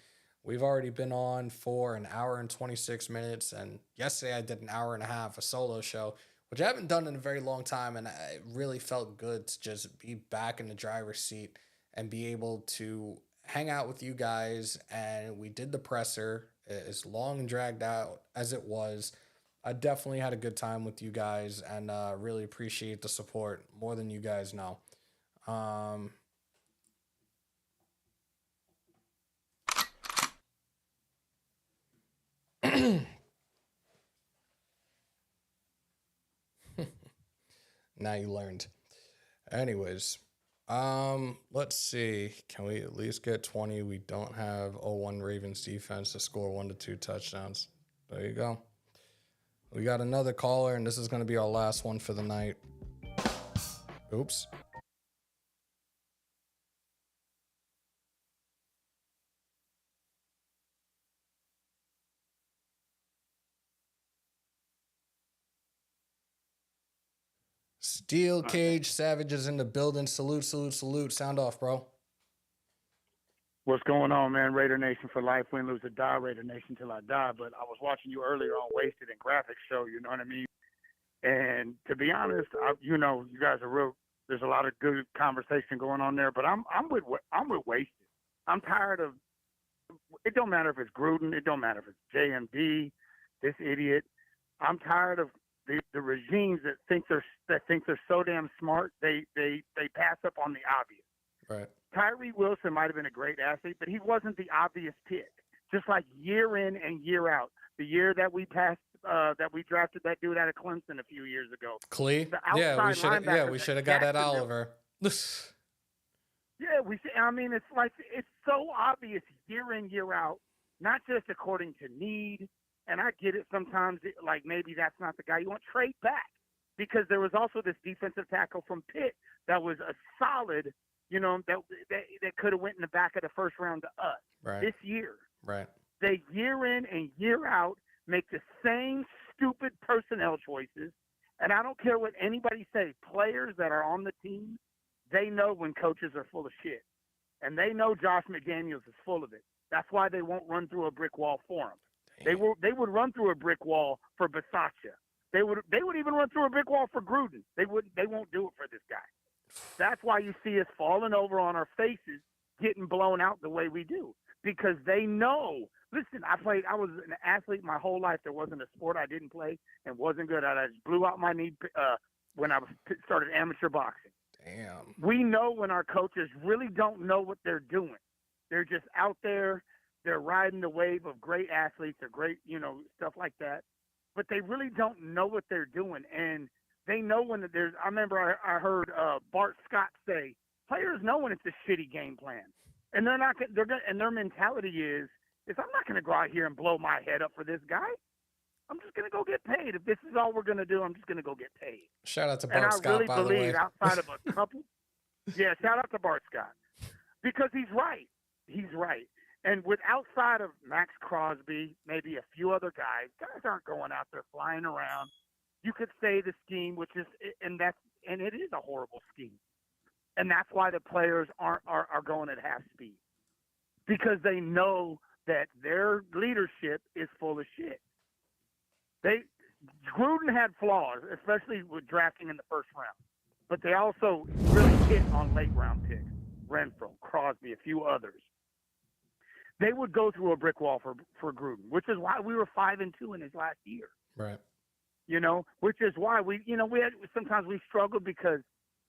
Speaker 1: We've already been on for an hour and 26 minutes. And yesterday I did an hour and a half, a solo show, which I haven't done in a very long time. And it really felt good to just be back in the driver's seat and be able to hang out with you guys. And we did the presser, as long and dragged out as it was. I definitely had a good time with you guys, and really appreciate the support more than you guys know. Now you learned. Anyways, let's see. Can we at least get 20? We don't have 0-1 Ravens defense to score 1 to 2 touchdowns. There you go. We got another caller, and this is going to be our last one for the night. Oops. Steel Cage Savage is in the building. Salute, salute, salute. Sound off, bro.
Speaker 8: What's going on, man? Raider Nation for life. Win, lose, or die. Raider Nation till I die. But I was watching you earlier on Wasted and Graphk show, you know what I mean? And to be honest, you guys are real. There's a lot of good conversation going on there, but I'm with Wasted. I'm tired of. It don't matter if it's Gruden. It don't matter if it's JMD. This idiot. I'm tired of the regimes that think they're so damn smart. They pass up on the obvious.
Speaker 1: Right.
Speaker 8: Tyree Wilson might have been a great athlete, but he wasn't the obvious pick. Just like year in and year out. The year that we drafted that dude out of Clemson a few years ago.
Speaker 1: Clee? Yeah, we should have got that Oliver.
Speaker 8: Yeah, I mean, it's so obvious year in, year out, not just according to need. And I get it sometimes, like maybe that's not the guy you want. Trade back, because there was also this defensive tackle from Pitt that was a solid, that could have went in the back of the first round to us this year.
Speaker 1: Right.
Speaker 8: They year in and year out make the same stupid personnel choices. And I don't care what anybody says. Players that are on the team, they know when coaches are full of shit. And they know Josh McDaniels is full of it. That's why they won't run through a brick wall for him. They would run through a brick wall for Bisaccia. They would even run through a brick wall for Gruden. They won't do it for this guy. That's why you see us falling over on our faces, getting blown out the way we do, because they know. Listen, I was an athlete my whole life. There wasn't a sport I didn't play and wasn't good at. I just blew out my knee when I started amateur boxing.
Speaker 1: Damn.
Speaker 8: We know when our coaches really don't know what they're doing. They're just out there. They're riding the wave of great athletes or great, stuff like that. But they really don't know what they're doing. And they know when there's – I remember I heard Bart Scott say, players know when it's a shitty game plan. And they're not – and their mentality is I'm not going to go out here and blow my head up for this guy. I'm just going to go get paid. If this is all we're going to do, I'm just going to go get paid.
Speaker 1: Shout out to Bart Scott, by the way.
Speaker 8: And I really believe outside of a couple – yeah, shout out to Bart Scott. Because he's right. He's right. And with outside of Max Crosby, maybe a few other guys aren't going out there flying around. You could say the scheme, which is – and it is a horrible scheme. And that's why the players are going at half speed. Because they know that their leadership is full of shit. Gruden had flaws, especially with drafting in the first round. But they also really hit on late round picks. Renfro, Crosby, a few others. They would go through a brick wall for Gruden, which is why we were 5-2 in his last year.
Speaker 1: Right.
Speaker 8: Which is why we had sometimes we struggled because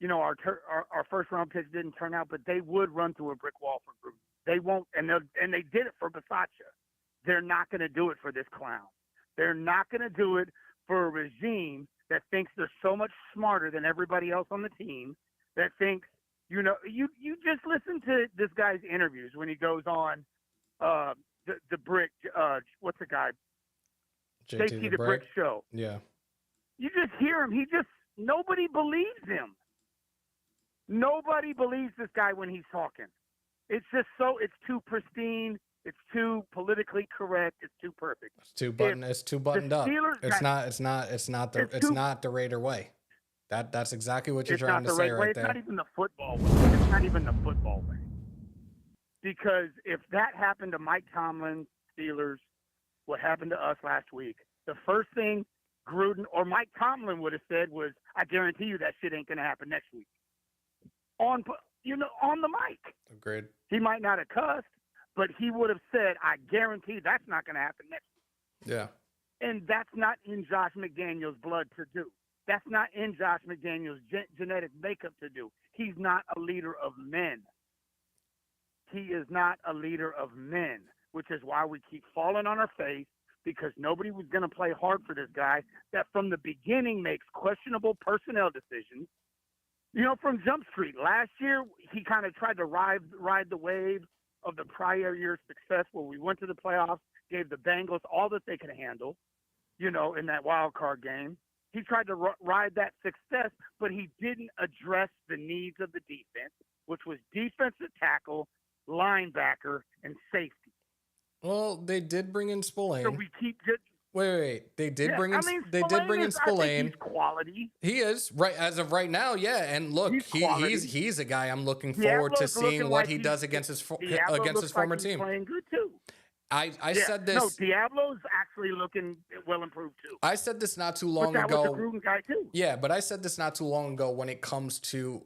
Speaker 8: our first round picks didn't turn out, but they would run through a brick wall for Gruden. They won't, and they did it for Bisaccia. They're not going to do it for this clown. They're not going to do it for a regime that thinks they're so much smarter than everybody else on the team. That thinks, you just listen to this guy's interviews when he goes on the Brick. What's the guy? JT the Brick Show.
Speaker 1: Yeah.
Speaker 8: You just hear him. Nobody believes him. Nobody believes this guy when he's talking. It's just it's too pristine. It's too politically correct. It's too perfect.
Speaker 1: It's too buttoned up. It's not the Raider way. That's exactly what you're trying to say right there.
Speaker 8: It's not even the football way. It's not even the football way. Because if that happened to Mike Tomlin, Steelers, what happened to us last week, the first thing Gruden or Mike Tomlin would have said was, "I guarantee you that shit ain't gonna happen next week." On the mic.
Speaker 1: Agreed.
Speaker 8: He might not have cussed, but he would have said, "I guarantee that's not gonna happen next week."
Speaker 1: Yeah.
Speaker 8: And that's not in Josh McDaniels' blood to do. That's not in Josh McDaniels' genetic makeup to do. He's not a leader of men. He is not a leader of men, which is why we keep falling on our face, because nobody was going to play hard for this guy that from the beginning makes questionable personnel decisions. From Jump Street, last year, he kind of tried to ride the wave of the prior year's success where we went to the playoffs, gave the Bengals all that they could handle, in that wild card game. He tried to ride that success, but he didn't address the needs of the defense, which was defensive tackle, linebacker, and safety.
Speaker 1: Well, they did bring in Spillane.
Speaker 8: So we keep just
Speaker 1: wait. They did bring in Spillane.
Speaker 8: He's quality.
Speaker 1: He is right as of right now. Yeah, and look, he's a guy I'm looking forward to seeing what he does against his former team.
Speaker 8: Playing good too.
Speaker 1: I said this.
Speaker 8: No, Diablo's actually looking well improved too.
Speaker 1: I said this not too long
Speaker 8: ago.
Speaker 1: Was
Speaker 8: the Gruden guy too.
Speaker 1: Yeah, but I said this not too long ago when it comes to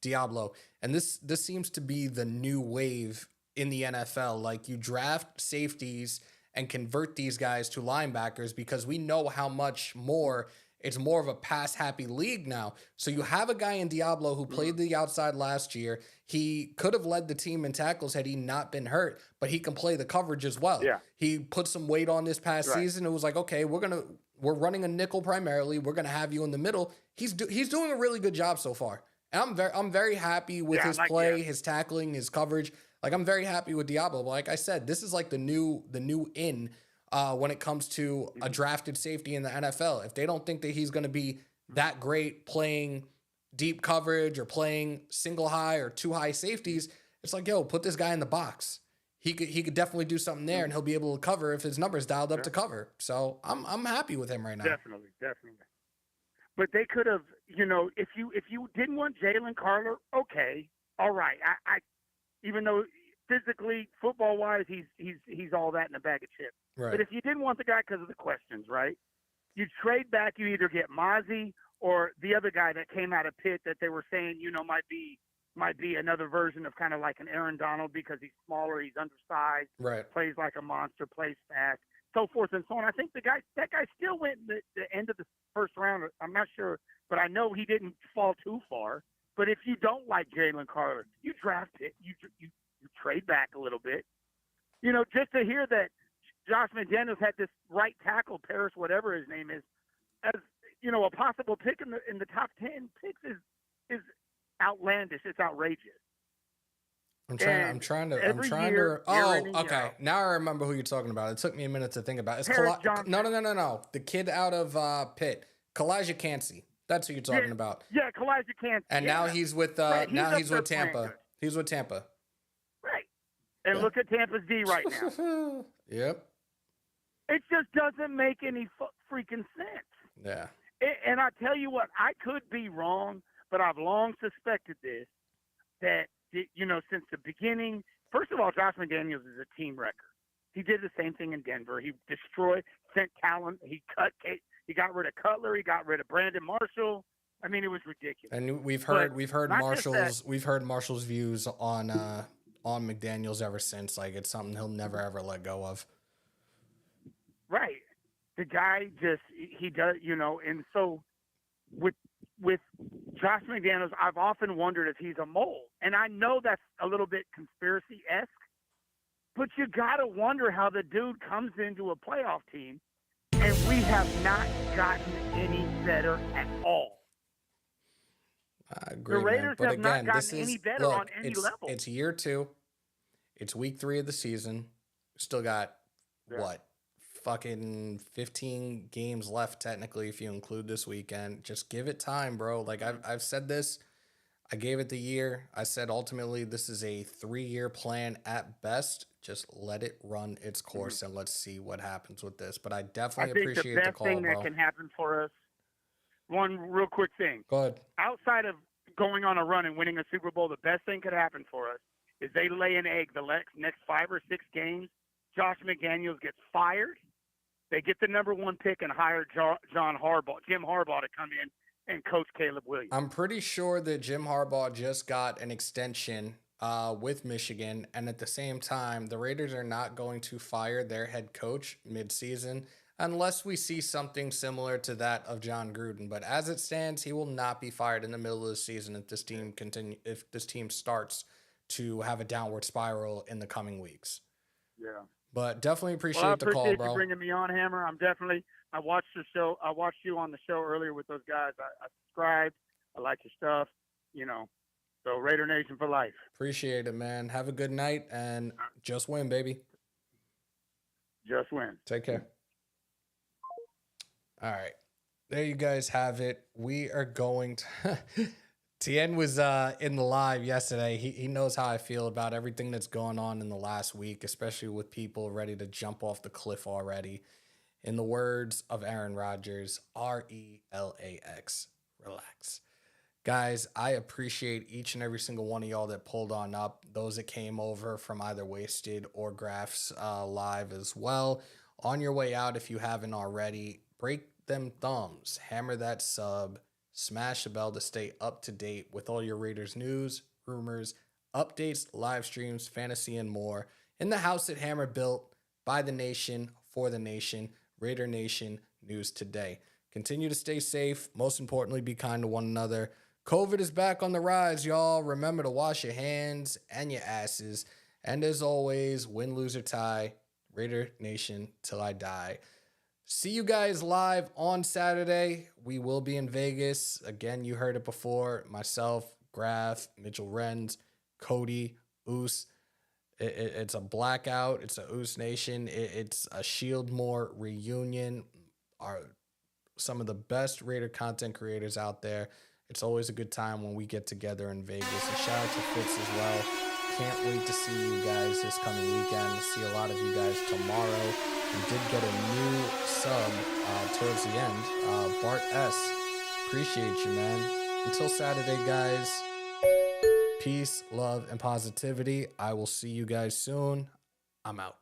Speaker 1: Diablo, and this seems to be the new wave in the NFL. Like, you draft safeties and convert these guys to linebackers because we know how much more. It's more of a pass-happy league now. So you have a guy in Diablo who played the outside last year. He could have led the team in tackles had he not been hurt, but he can play the coverage as well.
Speaker 8: Yeah.
Speaker 1: He put some weight on this past season. It was like, okay, we're running a nickel primarily. We're gonna have you in the middle. He's doing a really good job so far, and I'm very happy with his play, his tackling, his coverage. Like, I'm very happy with Diablo. But like I said, this is like the new in. When it comes to a drafted safety in the NFL. If they don't think that he's going to be that great playing deep coverage or playing single high or two high safeties, it's like, yo, put this guy in the box. He could definitely do something there, and he'll be able to cover if his number's dialed up to cover. So I'm happy with him right now.
Speaker 8: Definitely. But they could have, if you didn't want Jalen Carter, okay, all right. I even though physically, football wise, he's all that in a bag of chips.
Speaker 1: Right.
Speaker 8: But if you didn't want the guy because of the questions, right? you trade back, you either get Mozzie or the other guy that came out of Pitt that they were saying, might be another version of kind of like an Aaron Donald because he's smaller, he's undersized,
Speaker 1: Right.
Speaker 8: plays like a monster, plays fast, so forth and so on. I think that guy still went in the end of the first round. I'm not sure, but I know he didn't fall too far. But if you don't like Jalen Carter, you draft it. You trade back a little bit. Just to hear that Josh McDaniels had this right tackle, Paris, whatever his name is, as a possible pick in the top 10 picks is outlandish. It's outrageous.
Speaker 1: I'm trying to. Oh, okay. Now I remember who you're talking about. It took me a minute to think about. It's No. The kid out of Pitt, Kalijah Cansey. That's who you're talking about.
Speaker 8: Yeah, Kalijah Cansey.
Speaker 1: And now he's with he's with Tampa. He's with Tampa.
Speaker 8: Right. And look at Tampa's D right now.
Speaker 1: Yep.
Speaker 8: It just doesn't make any freaking sense.
Speaker 1: Yeah.
Speaker 8: And I tell you what, I could be wrong, but I've long suspected this, that, since the beginning, first of all, Josh McDaniels is a team wrecker. He did the same thing in Denver. He destroyed, sent talent. He got rid of Cutler. He got rid of Brandon Marshall. I mean, it was ridiculous.
Speaker 1: And we've heard Marshall's views on McDaniels ever since. Like, it's something he'll never ever let go of.
Speaker 8: Right. The guy he does, and so with Josh McDaniels, I've often wondered if he's a mole. And I know that's a little bit conspiracy-esque, but you got to wonder how the dude comes into a playoff team, and we have not gotten any better at all.
Speaker 1: I agree,
Speaker 8: the Raiders
Speaker 1: but
Speaker 8: have
Speaker 1: again,
Speaker 8: not gotten any better on any level.
Speaker 1: It's year 2. It's week 3 of the season. Still got, fucking 15 games left technically if you include this weekend. Just give it time, bro. Like I've said this. I gave it the year. I said ultimately this is a 3-year plan at best. Just let it run its course and let's see what happens with this. But I definitely appreciate the call, bro.
Speaker 8: I think the best thing that can happen for us, one real quick thing.
Speaker 1: Go ahead.
Speaker 8: Outside of going on a run and winning a Super Bowl, the best thing could happen for us is they lay an egg the next 5 or 6 games. Josh McDaniels gets fired. They get the number 1 pick and hire Jim Harbaugh to come in and coach Caleb Williams.
Speaker 1: I'm pretty sure that Jim Harbaugh just got an extension with Michigan, and at the same time, the Raiders are not going to fire their head coach mid-season unless we see something similar to that of John Gruden. But as it stands, he will not be fired in the middle of the season if this team starts to have a downward spiral in the coming weeks.
Speaker 8: Yeah.
Speaker 1: But definitely appreciate the call, bro.
Speaker 8: I appreciate you bringing me on, Hammer. I watched the show. I watched you on the show earlier with those guys. I subscribed. I like your stuff. So Raider Nation for life.
Speaker 1: Appreciate it, man. Have a good night and just win, baby.
Speaker 8: Just win.
Speaker 1: Take care. All right. There you guys have it. We are going to... Tien was in the live yesterday. He knows how I feel about everything that's going on in the last week, especially with people ready to jump off the cliff already. In the words of Aaron Rodgers, RELAX, relax. Guys, I appreciate each and every single one of y'all that pulled on up, those that came over from either Wasted or Graph's live as well. On your way out, if you haven't already, break them thumbs, hammer that sub, smash the bell to stay up to date with all your Raiders news, rumors, updates, live streams, fantasy, and more. In the house that Hammer built, by the nation, for the nation, Raider Nation News Today. Continue to stay safe. Most importantly, be kind to one another. COVID is back on the rise, y'all. Remember to wash your hands and your asses. And as always, win, lose, or tie, Raider Nation till I die. See you guys live on Saturday. We will be in Vegas. Again, you heard it before. Myself, Graphk, Mitchell Renz, Cody, Oos. It's a blackout. It's a Oos Nation. It's a Shieldmore reunion. Some of the best Raider content creators out there. It's always a good time when we get together in Vegas. And shout out to Fitz as well. Can't wait to see you guys this coming weekend. See a lot of you guys tomorrow. We did get a new sub towards the end. Bart S. Appreciate you, man. Until Saturday, guys. Peace, love, and positivity. I will see you guys soon. I'm out.